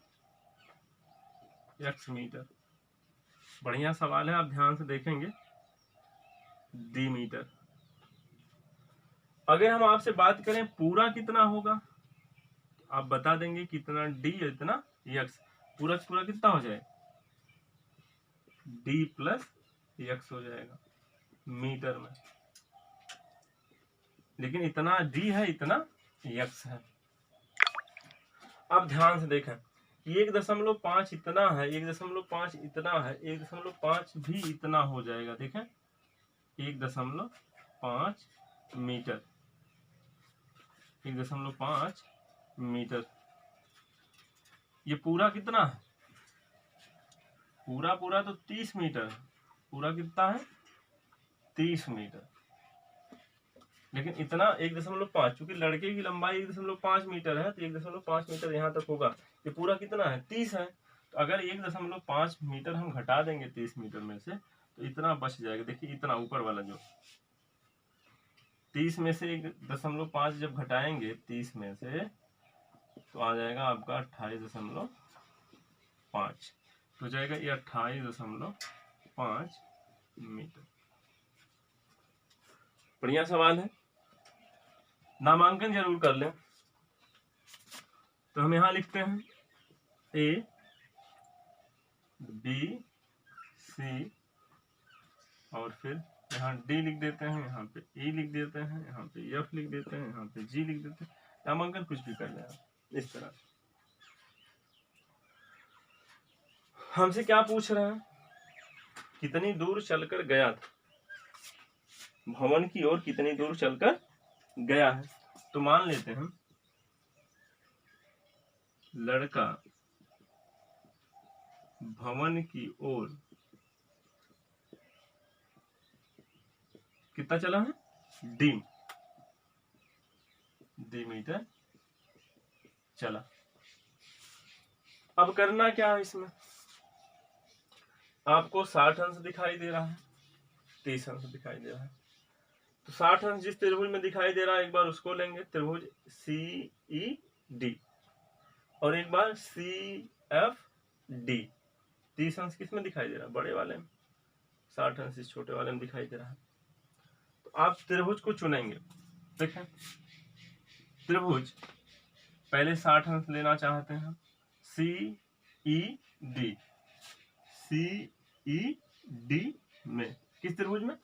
यक्स मीटर। बढ़िया सवाल है, आप ध्यान से देखेंगे, डी मीटर। अगर हम आपसे बात करें पूरा कितना होगा, आप बता देंगे कितना डी इतना यक्स। पूरा पूरा कितना हो जाए, डी प्लस यक्स हो जाएगा मीटर में। लेकिन इतना डी है इतना यक्स है। अब ध्यान से देखें, 1.5 इतना है, 1.5 इतना है, 1.5 भी इतना हो जाएगा। देखें 1.5 मीटर, 1.5 मीटर। ये पूरा कितना है, पूरा पूरा तो 30 मीटर। पूरा कितना है, 30 मीटर। लेकिन इतना 1.5, चूंकि लड़के की लंबाई 1.5 मीटर है तो 1.5 मीटर यहाँ तक होगा। ये पूरा कितना है, 30 है। तो अगर 1.5 मीटर हम घटा देंगे 30 मीटर में से तो इतना बच जाएगा। देखिए इतना ऊपर वाला जो 30 में से 1.5 जब घटाएंगे 30 में से तो आ जाएगा आपका 28.5 हो जाएगा। ये 28.5 मीटर। बढ़िया सवाल है, नामांकन जरूर कर लें। तो हम यहां लिखते हैं ए बी सी और फिर यहाँ डी लिख देते हैं, यहाँ पे ई लिख देते हैं, यहाँ पे एफ लिख देते हैं, यहाँ पे जी लिख देते हैं। नामांकन कुछ भी कर लें आप इस तरह। हमसे क्या पूछ रहे हैं, कितनी दूर चलकर गया था, भवन की ओर कितनी दूर चलकर गया है। तो मान लेते हैं लड़का भवन की ओर कितना चला है, डी मीटर चला। अब करना क्या है, इसमें आपको 60 अंश दिखाई दे रहा है, 30 अंश दिखाई दे रहा है। तो 60 अंश जिस त्रिभुज में दिखाई दे रहा है एक बार उसको लेंगे, त्रिभुज CED, और एक बार CFD। 30 अंश किस में दिखाई दे रहा है, बड़े वाले में, 60 अंश इस छोटे वाले में दिखाई दे रहा है। तो आप त्रिभुज को चुनेंगे। देखें, त्रिभुज पहले 60 अंश लेना चाहते हैं, CED, CED में, किस त्रिभुज में,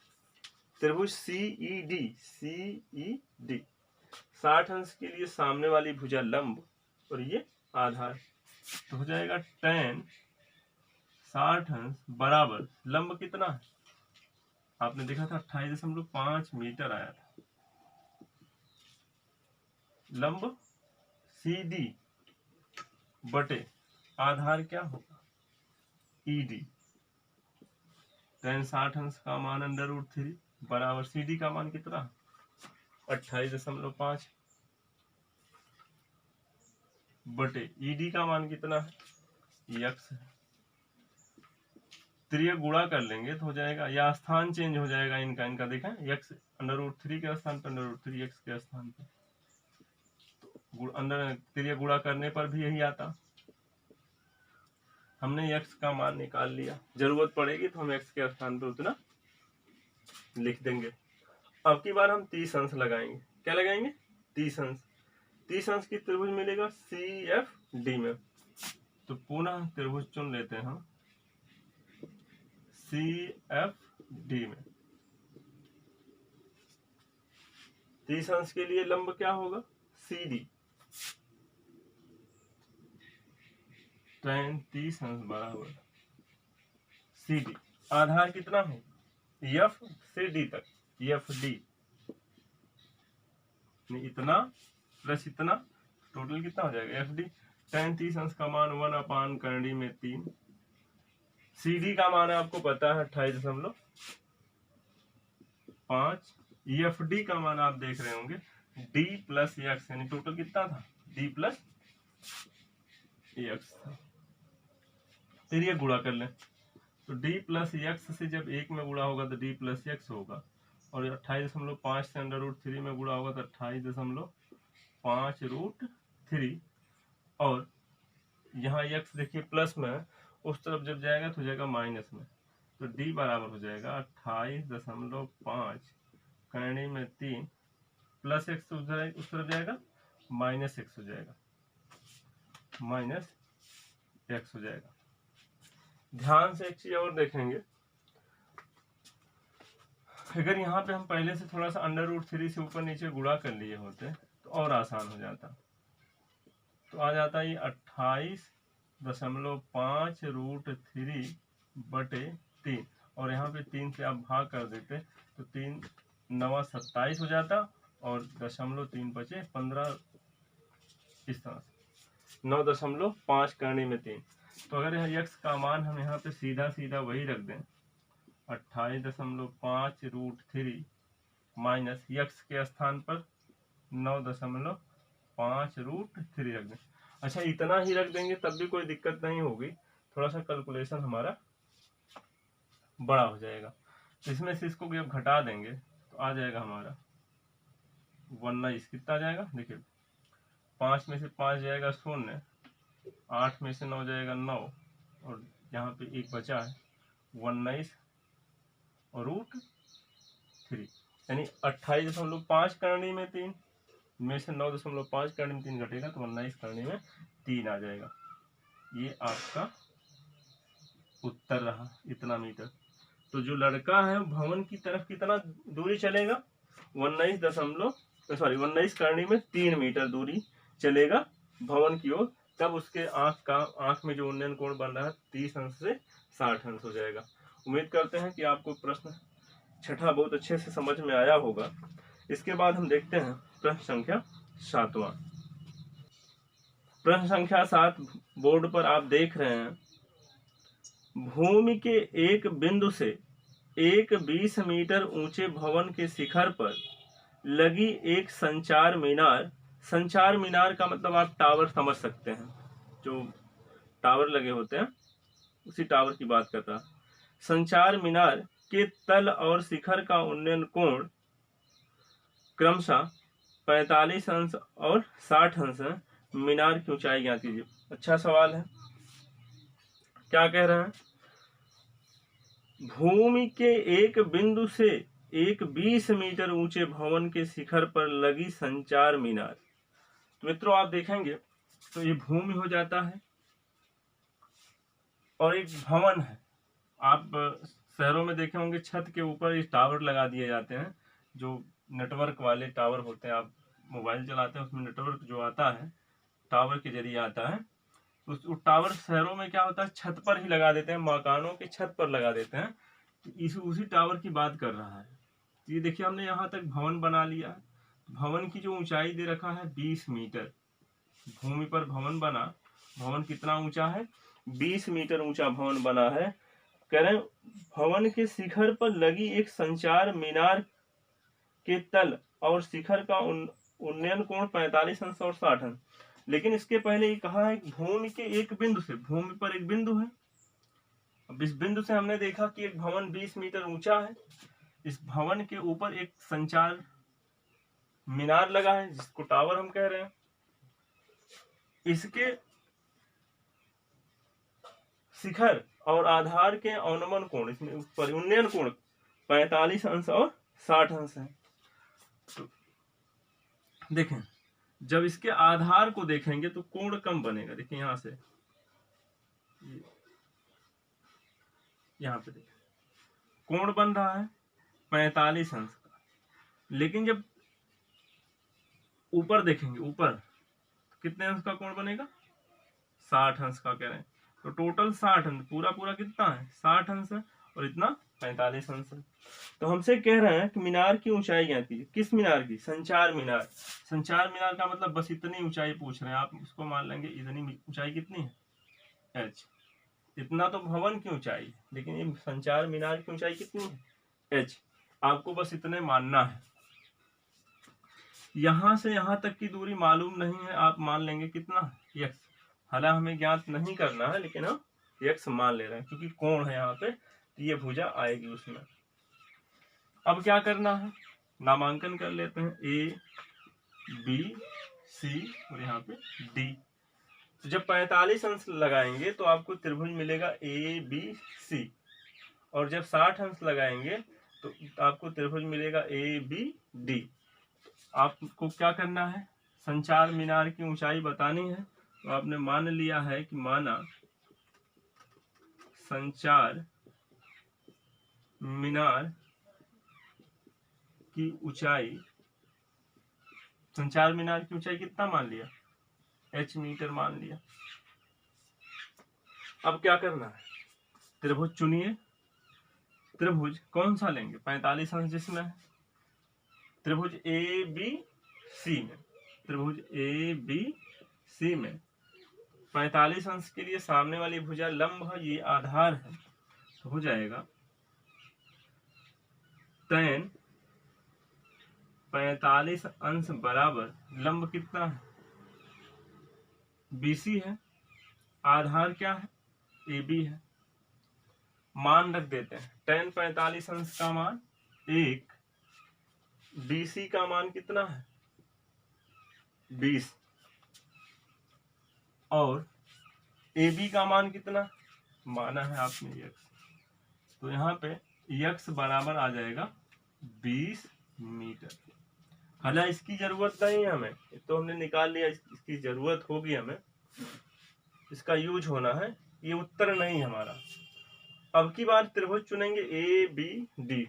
त्रिभुज CED, 60 अंश के लिए सामने वाली भुजा लंब और ये आधार, तो हो जाएगा tan 60 अंश बराबर लंब कितना है, आपने देखा था 28.5 मीटर आया था, लंब CD बटे आधार क्या होगा ED, tan 60 अंश का मान √3 बराबर CD का मान कितना, 28.5 बटे ED का मान कितना है, x है। त्रिय गुणा कर लेंगे तो हो जाएगा, या स्थान चेंज हो जाएगा इनका देखें, x √3 के स्थान पर √3 x के स्थान पर, तो अंदर त्रिय गुणा करने पर भी यही आता। हमने x का मान निकाल लिया, जरूरत पड़ेगी तो हम x के स्थान पर उतना लिख देंगे। अब की बार हम 30 अंश लगाएंगे, क्या लगाएंगे, 30 अंश। 30 अंश की त्रिभुज मिलेगा CFD में, तो पुनः त्रिभुज चुन लेते हैं हम CFD में। 30 अंश के लिए लंब क्या होगा, CD, tan 30 अंश बराबर CD, आधार कितना है, F से D तक, FD, इतना प्लस इतना, टोटल कितना हो जाएगा FD। tan 30 अंश का मान 1/3 CD का मान आपको पता है 28.5, FD का मान आप देख रहे होंगे D प्लस एक्स, यानी टोटल कितना था, D प्लस एक्स था। फिर ये गुणा कर लें, तो D प्लस एक्स से जब 1 में गुणा होगा तो D प्लस एक्स होगा, और 28.5 से √3 में गुणा होगा तो 28.5 और यहाँ x देखिए प्लस में है, उस तरफ जब जाएगा तो हो जाएगा माइनस में, तो D बराबर हो जाएगा 28.5 करनी में 3 प्लस एक्स उस तरफ जाएगा माइनस एक्स हो जाएगा, माइनस एक्स हो जाएगा। ध्यान से एक चीज और देखेंगे, अगर यहाँ पे हम पहले से थोड़ा सा √3 से ऊपर नीचे गुणा कर लिए होते तो और आसान हो जाता, तो आ जाता ये 28.5 √3 बटे 3, और यहाँ पे 3 से आप भाग कर देते तो 3 9 27 हो जाता, और 0.3 बचे 15, इस तरह से 9.5 करने में 3। तो अगर यह x का मान हम यहाँ पे सीधा सीधा वही रख दें, 28.5 √3 माइनस x के स्थान पर 9.5 √3 रख दें। अच्छा, इतना ही रख देंगे तब भी कोई दिक्कत नहीं होगी, थोड़ा सा कैलकुलेशन हमारा बड़ा हो जाएगा। इसमें से इसको जब घटा देंगे तो आ जाएगा हमारा 19, कितना जाएगा देखिए, 5 में से 5 जाएगा 0, 8 में से 9 जाएगा 9, और यहाँ पे एक बचा है 19 और √3, यानी 28.5 करनी में 3 में से 9.5 करनी में 3 घटेगा तो 19 करनी में 3 आ जाएगा। ये आपका उत्तर रहा, इतना मीटर। तो जो लड़का है भवन की तरफ कितना दूरी चलेगा, 19 करनी में 3 मीटर दूरी चलेगा भवन की ओर, तब उसके आंख में जो उन्नयन कोण बन रहा है 30 अंश से 60 अंश हो जाएगा। उम्मीद करते हैं कि आपको प्रश्न छठा बहुत अच्छे से समझ में आया होगा। इसके बाद हम देखते हैं प्रश्न संख्या 7वां। प्रश्न संख्या 7 बोर्ड पर आप देख रहे हैं, भूमि के एक बिंदु से एक 20 मीटर ऊंचे भवन के शिखर पर लगी एक संचार मीनार का मतलब आप टावर समझ सकते हैं, जो टावर लगे होते हैं, उसी टावर की बात कर रहा। संचार मीनार के तल और शिखर का उन्नयन कोण क्रमशः 45 अंश और 60 अंश है। मीनार की ऊंचाई ज्ञात कीजिए। अच्छा सवाल है। क्या कह रहे हैं? भूमि के एक बिंदु से एक 20 मीटर ऊंचे भवन के शिखर पर लगी संचार मीनार। तो मित्रों आप देखेंगे तो ये भूमि हो जाता है और एक भवन है। आप शहरों में देखे होंगे छत के ऊपर इस टावर लगा दिए जाते हैं, जो नेटवर्क वाले टावर होते हैं। आप मोबाइल चलाते हैं उसमें नेटवर्क जो आता है टावर के जरिए आता है। उस टावर शहरों में क्या होता है, छत पर ही लगा देते हैं, मकानों के छत पर लगा देते हैं। तो उसी टावर की बात कर रहा है। तो ये देखिए हमने यहाँ तक भवन बना लिया है। भवन की जो ऊंचाई दे रखा है 20 मीटर। भूमि पर भवन बना, भवन कितना ऊंचा है? 20 मीटर ऊंचा भवन बना है। कह रहे हैं भवन के शिखर पर लगी एक संचार मीनार के तल और शिखर का उन्नयन कोण 45 अंश और 60 अंश। लेकिन इसके पहले ये कहा है भूमि के एक बिंदु से, भूमि पर एक बिंदु है। अब इस बिंदु से हमने देखा कि एक भवन 20 मीटर ऊंचा है। इस भवन के ऊपर एक संचार मीनार लगा है जिसको टावर हम कह रहे हैं। इसके शिखर और आधार के अवनमन कोण, इसमें उन्नयन कोण 45 अंश और 60 अंश है। तो देखें जब इसके आधार को देखेंगे तो कोण कम बनेगा। देखिए यहां से यहां पे देखें कोण बन रहा है 45 अंश का, लेकिन जब ऊपर देखेंगे ऊपर तो कितने अंश का कोण बनेगा? 60 अंश का कह रहे हैं। तो टोटल 60 अंश, पूरा पूरा कितना है? 60 अंश है और इतना 45 अंश है। तो हमसे कह रहे हैं कि मीनार की ऊंचाई ज्ञात कीजिए। किस मीनार की? संचार मीनार। संचार मीनार का मतलब बस इतनी ऊंचाई पूछ रहे हैं, आप उसको मान लेंगे इतनी ऊंचाई कितनी है? h। इतना तो भवन की ऊंचाई, लेकिन ये संचार मीनार की ऊंचाई कितनी है? h। आपको बस इतने मानना है। यहां से यहां तक की दूरी मालूम नहीं है, आप मान लेंगे कितना? x। हालांकि हमें ज्ञात नहीं करना है, लेकिन हम x मान ले रहे हैं क्योंकि कोण है यहाँ पे, तो ये भुजा आएगी उसमें। अब क्या करना है? नामांकन कर लेते हैं A, B, C और यहाँ पे D। तो जब 45 अंश लगाएंगे तो आपको त्रिभुज मिलेगा ABC, और जब 60 अंश लगाएंगे तो आपको त्रिभुज मिलेगा ABD। आपको क्या करना है? संचार मीनार की ऊंचाई बतानी है। तो आपने मान लिया है कि माना संचार मीनार की ऊंचाई, संचार मीनार की ऊंचाई कितना मान लिया? h मीटर मान लिया। अब क्या करना है? त्रिभुज चुनिए। त्रिभुज कौन सा लेंगे? 45 अंश जिसमें है, त्रिभुज ABC में, त्रिभुज ABC में 45 अंश के लिए सामने वाली भुजा लंब है, ये आधार है, तो हो जाएगा tan 45 अंश बराबर लंब कितना है? BC है, आधार क्या है? AB है। मान रख देते हैं tan 45 अंश का मान 1, BC का मान कितना है? 20, और AB का मान कितना माना है आपने? x। तो यहाँ पे x बराबर आ जाएगा 20 मीटर। हालांकि इसकी जरूरत नहीं है हमें, तो हमने निकाल लिया, इसकी जरूरत होगी हमें, इसका यूज होना है, ये उत्तर नहीं हमारा। अब की बार त्रिभुज चुनेंगे ABD।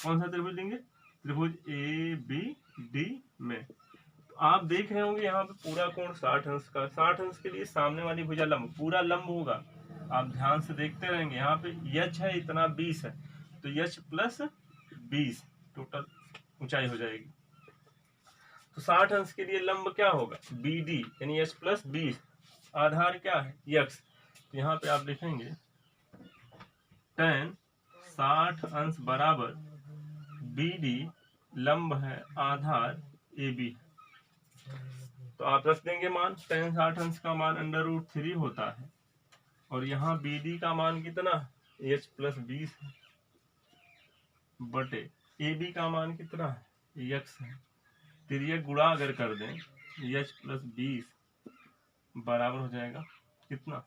कौन सा त्रिभुज लेंगे? त्रिभुज ABD में। तो आप देख रहे होंगे यहाँ पे पूरा कोण 60 अंश का। 60 अंश के लिए सामने वाली भुजा लंब, पूरा लंब होगा। आप ध्यान से देखते रहेंगे, यहाँ पे h है इतना 20 है, तो h प्लस 20 टोटल ऊंचाई हो जाएगी। तो 60 अंश के लिए लंब क्या होगा? BD, यानी h प्लस 20। आधार क्या है? x। तो यहाँ पे आप लिखेंगे tan 60 अंश बराबर BD, लंब है, आधार AB। तो आप रख देंगे मान, tan 60 अंश का मान √3 होता है। और यहाँ BD का मान कितना, h प्लस 20 है, बटे AB का मान कितना है, x है। फिर ये गुणा अगर कर दें h प्लस 20 बराबर हो जाएगा कितना,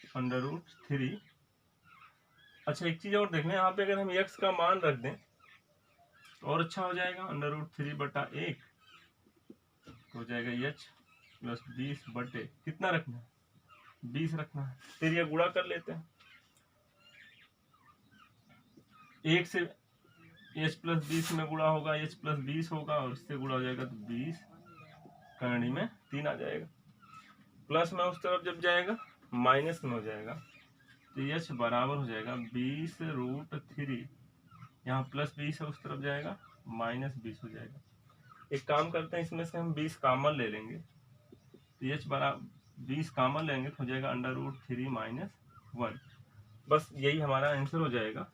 √3। अच्छा एक चीज और देख लें, यहाँ पे अगर हम x का मान रख दें और अच्छा हो जाएगा, √3 बटा 1 हो जाएगा h प्लस 20 बटे कितना रखना है, 20 रखना है। फिर ये गुणा कर लेते हैं, 1 से h प्लस 20 में गुणा होगा, h प्लस 20 होगा और इससे गुणा हो जाएगा तो 20 करनी में 3 आ जाएगा। प्लस में उस तरफ जब जाएगा माइनस में हो जाएगा, तो h बराबर हो जाएगा 20√3, यहाँ प्लस 20 है उस तरफ जाएगा माइनस 20 हो जाएगा। एक काम करते हैं, इसमें से हम 20 कॉमन ले लेंगे, तो h बराबर 20 कॉमन लेंगे तो हो जाएगा √3 माइनस 1। बस यही हमारा आंसर हो जाएगा।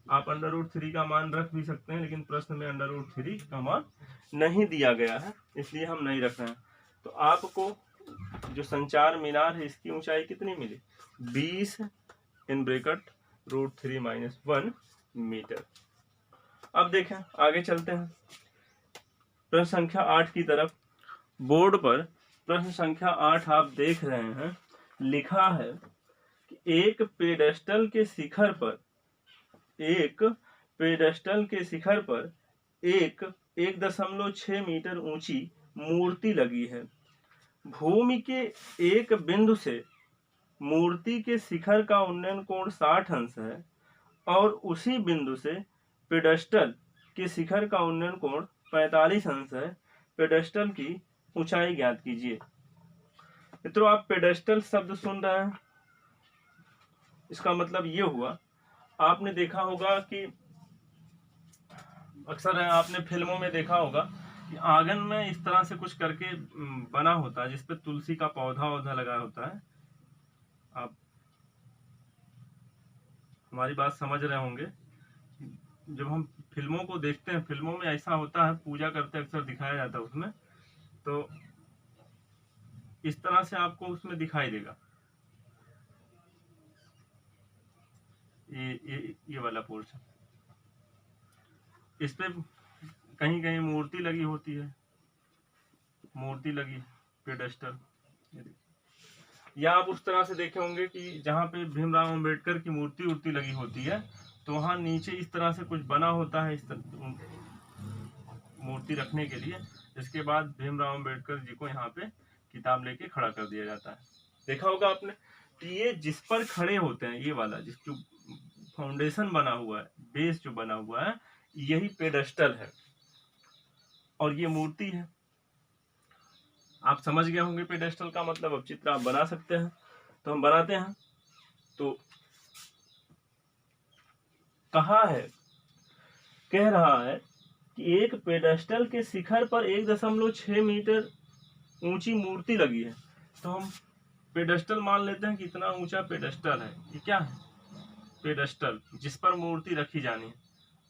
आप √3 का मान रख भी सकते हैं, लेकिन प्रश्न में √3 का मान नहीं दिया गया है, इसलिए हम नहीं रख रहे हैं। तो आपको जो संचार मीनार है इसकी ऊंचाई कितनी मिली, 20 इन ब्रैकेट √3 माइनस 1 मीटर। अब देखें आगे चलते हैं प्रश्न संख्या 8 की तरफ। बोर्ड पर प्रश्न संख्या 8 आप देख रहे हैं, लिखा है कि एक पेडेस्टल के शिखर पर एक 1.6 मीटर ऊंची मूर्ति लगी है। भूमि के एक बिंदु से मूर्ति के शिखर का उन्नयन कोण 60 अंश है और उसी बिंदु से पेडेस्टल के शिखर का उन्नयन कोण 45 अंश है। पेडेस्टल की ऊंचाई ज्ञात कीजिए। मित्रों आप पेडेस्टल शब्द सुन रहे हैं, इसका मतलब ये हुआ, आपने देखा होगा कि अक्सर आपने फिल्मों में देखा होगा कि आंगन में इस तरह से कुछ करके बना होता है जिसपे तुलसी का पौधा लगा होता है। आप हमारी बात समझ रहे होंगे। जब हम फिल्मों को देखते हैं, फिल्मों में ऐसा होता है, पूजा करते अक्सर दिखाया जाता है उसमें, तो इस तरह से आपको उसमें दिखाई देगा, ये वाला पोर्शन, इस पे कहीं कहीं मूर्ति लगी होती है, मूर्ति लगी पेडेस्टल, या आप उस तरह से देखे होंगे कि जहाँ पे भीमराव अंबेडकर की मूर्ति लगी होती है, तो वहाँ नीचे इस तरह से कुछ बना होता है, इस मूर्ति रखने के लिए। इसके बाद भीमराव अंबेडकर जी को यहाँ पे किताब लेके खड़ा कर दिया जाता है, देखा होगा आपने। तो ये जिस पर खड़े होते हैं, ये वाला जिस जो फाउंडेशन बना हुआ है, बेस जो बना हुआ है, यही पेडेस्टल है और ये मूर्ति है। आप समझ गए होंगे पेडेस्टल का मतलब। अब चित्र आप बना सकते हैं, तो हम बनाते हैं। तो कहा है, कह रहा है कि एक पेडेस्टल के शिखर पर 1.6 मीटर ऊंची मूर्ति लगी है। तो हम पेडेस्टल मान लेते हैं कि इतना ऊंचा पेडेस्टल है। ये क्या है, पेडेस्टल, जिस पर मूर्ति रखी जानी है।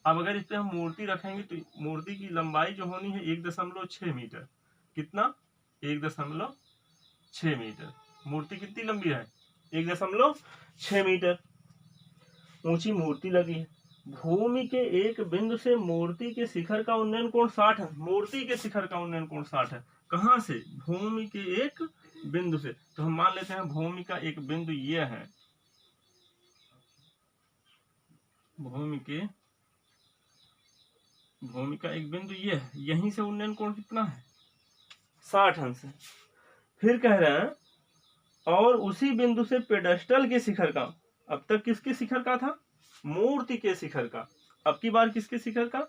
अब अगर इस पे हम मूर्ति रखेंगे तो मूर्ति की लंबाई जो होनी है 1.6 मीटर। कितना, 1.6 मीटर। मूर्ति कितनी लंबी है, 1.6 मीटर ऊंची मूर्ति लगी है। भूमि के एक बिंदु से मूर्ति के शिखर का उन्नयन कोण 60 है। मूर्ति के शिखर का उन्नयन कोण 60 है। कहां से, भूमि के एक बिंदु से। तो हम मान लेते हैं भूमि का एक बिंदु ये है, भूमि का एक बिंदु ये है, यहीं से उन्नयन कोण कितना है, 60 अंश है। फिर कह रहे हैं और उसी बिंदु से पेडेस्टल के शिखर का, अब तक किसके शिखर का था, मूर्ति के शिखर का, अब की बार किसके शिखर का,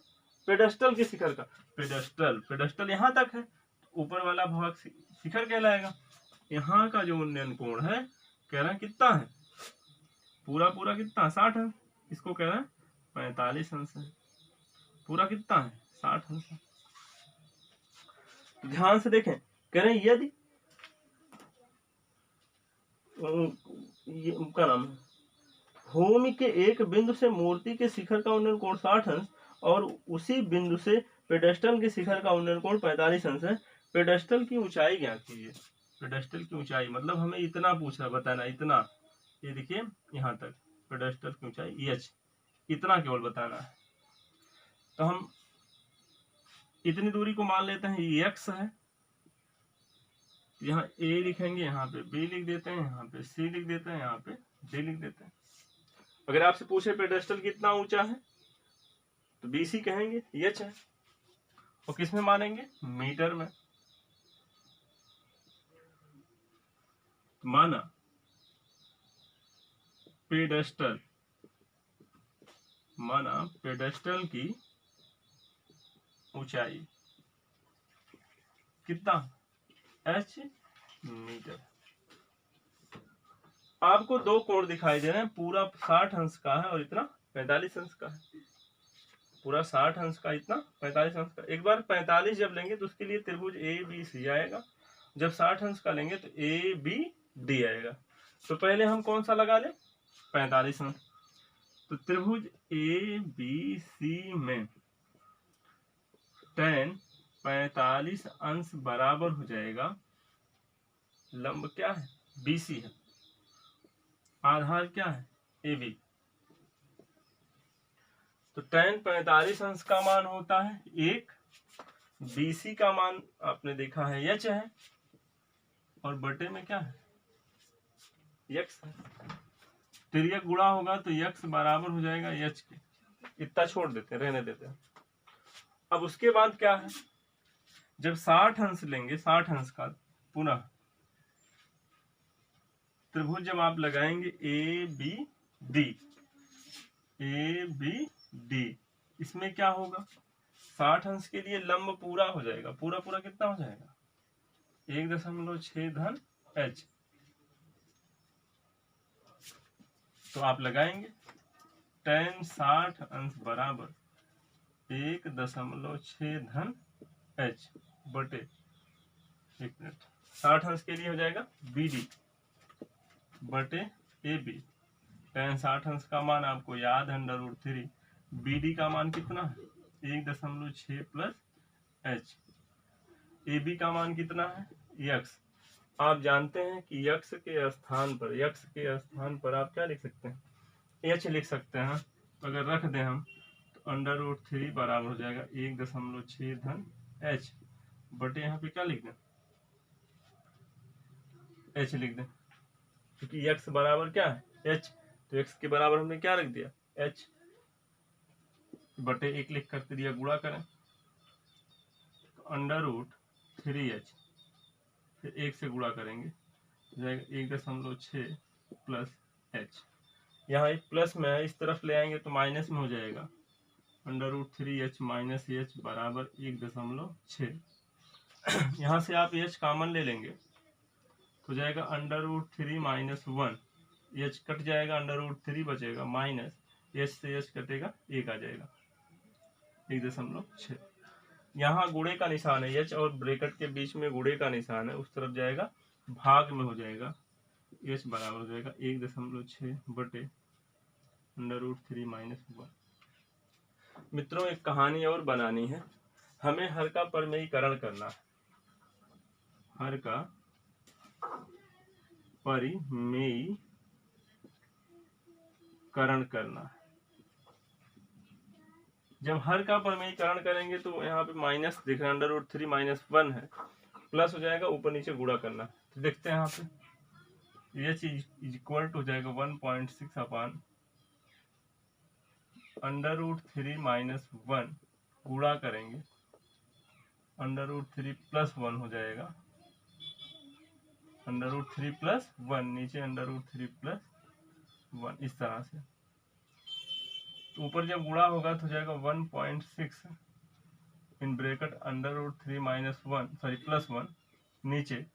पेडेस्टल के शिखर का। पेडेस्टल यहाँ तक है, ऊपर वाला भाग शिखर कहलाएगा। यहाँ का जो उन्नयन कोण है, कह रहे हैं कितना है, पूरा कितना, 60 है। इसको कह रहे हैं 45 अंश है। पूरा कितना है, 60 अंश है। ध्यान से देखें, कह रहे हैं यदि ये उनका नाम है, भूमि के एक बिंदु से मूर्ति के शिखर का उन्नयन कोण 60 अंश और उसी बिंदु से पेडेस्टल के शिखर का उन्नयन कोण 45 अंश है। पेडेस्टल की ऊंचाई ज्ञात कीजिए। पेडेस्टल की ऊंचाई मतलब हमें इतना पूछना, बताना इतना, ये देखिए यहाँ तक पेडेस्टल की ऊंचाई h, इतना केवल बताना है। तो हम इतनी दूरी को मान लेते हैं ये x है, यहाँ a लिखेंगे, यहाँ पे b लिख देते हैं, यहाँ पे c लिख देते हैं, यहाँ पे d लिख देते हैं। अगर आपसे पूछे पेडेस्टल कितना ऊंचा है तो BC कहेंगे, h है। और किस में मानेंगे? मीटर में। माना पेडेस्टल की ऊंचाई कितना? h metre. आपको दो कोण दिखाई दे रहे हैं, पूरा 60 अंश का है और इतना 45 अंश का है। पूरा 60 अंश का, इतना 45 अंश का। एक बार 45 जब लेंगे तो उसके लिए त्रिभुज ABC आएगा, जब 60 अंश का लेंगे तो ABD आएगा। तो पहले हम कौन सा लगा लें? 45 अंश। तो त्रिभुज ABC में tan 45 अंश बराबर हो जाएगा, लंब क्या है? BC है, आधार क्या है? AB। तो tan 45 अंश का मान होता है 1, BC का मान आपने देखा है h है, और बटे में क्या है? x है। तिर्यक गुणा होगा तो x बराबर हो जाएगा h के। इतना छोड़ देते हैं, रहने देते हैं। अब उसके बाद क्या है? जब 60 अंश लेंगे, 60 अंश का पुनः त्रिभुज जब आप लगाएंगे ABD, इसमें क्या होगा? 60 अंश के लिए लंब पूरा हो जाएगा, पूरा पूरा कितना हो जाएगा? 1.6 धन h। तो आप लगाएंगे tan 60 अंश बराबर 1.6 धन h बटे, 1 मिनट, 60 अंश के लिए हो जाएगा BD बटे AB। tan 60 अंश का मान आपको याद है √3। BD का मान कितना है? 1.6 प्लस h। AB का मान कितना है? x। आप जानते हैं कि x के स्थान पर आप क्या लिख सकते हैं? h लिख सकते हैं। तो अगर रख दें हम तो √3 बराबर हो जाएगा 1.6 धन h बटे, यहाँ पे क्या लिख दें? h लिख दें, क्योंकि x बराबर क्या है? h। तो x के बराबर हमने क्या रख दिया? h बटे 1 लिख कर दिया, गुणा करें तो √3h, फिर 1 से गुणा करेंगे तो जाएगा 1.6 प्लस h। यहाँ एक प्लस में है, इस तरफ ले आएंगे तो माइनस में हो जाएगा। √3h माइनस h बराबर 1.6। यहाँ से आप h कॉमन ले लेंगे तो जाएगा √3 माइनस 1, h कट जाएगा, √3 बचेगा, माइनस h से h कटेगा, 1 आ जाएगा, 1.6। यहाँ गुणे का निशान है, h और ब्रैकेट के बीच में गुणे का निशान है, उस तरफ जाएगा, भाग में हो जाएगा, h बराबर हो जाएगा 1.6 बटे √3 माइनस 1। मित्रों, एक कहानी और बनानी है। हमें हर का परिमेयीकरण करना है, हर का परिमेयीकरण करना है। जब हर का परिमेयीकरण करेंगे तो यहाँ पे माइनस दिख रहा है, √3 माइनस 1 है, प्लस हो जाएगा, ऊपर नीचे गुणा करना है। तो देखते हैं यहाँ पे h इज इक्वल टू हो जाएगा 1.6 अपान √3 माइनस 1, गुणा करेंगे √3 प्लस 1 हो जाएगा, √3 प्लस 1, नीचे √3 प्लस 1, इस तरह से। तो ऊपर जब गुणा होगा तो हो जाएगा 1.6 in bracket √3 minus 1 sorry plus 1, नीचे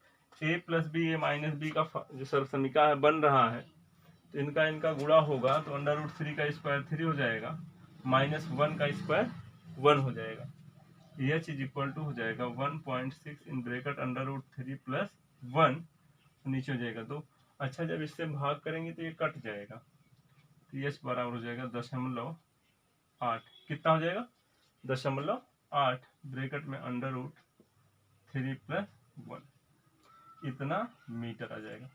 a plus b a minus b का जो सर्वसमीका है बन रहा है, तो इनका गुणा होगा तो √3 का स्क्वायर 3 हो जाएगा, माइनस 1 का स्क्वायर 1 हो जाएगा। h इज इक्वल टू हो जाएगा 1.6 इन ब्रैकेट √3 प्लस 1, नीचे हो जाएगा 2। अच्छा, जब इससे भाग करेंगे तो ये कट जाएगा, तो h बराबर हो जाएगा 0.8। कितना हो जाएगा? 0.8 ब्रैकेट में √3 प्लस 1, इतना मीटर आ जाएगा।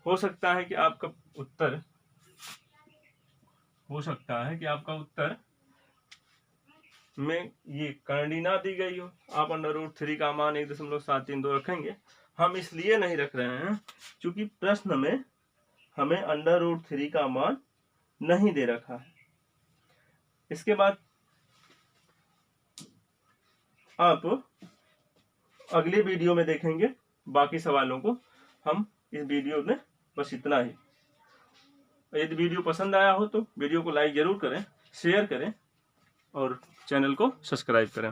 हो सकता है कि आपका उत्तर में ये करंडी ना दी गई हो, आप √3 का मान 1.732 रखेंगे। हम इसलिए नहीं रख रहे हैं क्योंकि प्रश्न में हमें √3 का मान नहीं दे रखा है। इसके बाद आप अगले वीडियो में देखेंगे बाकी सवालों को। हम इस वीडियो में बस इतना ही। यदि वीडियो पसंद आया हो तो वीडियो को लाइक जरूर करें, शेयर करें और चैनल को सब्सक्राइब करें।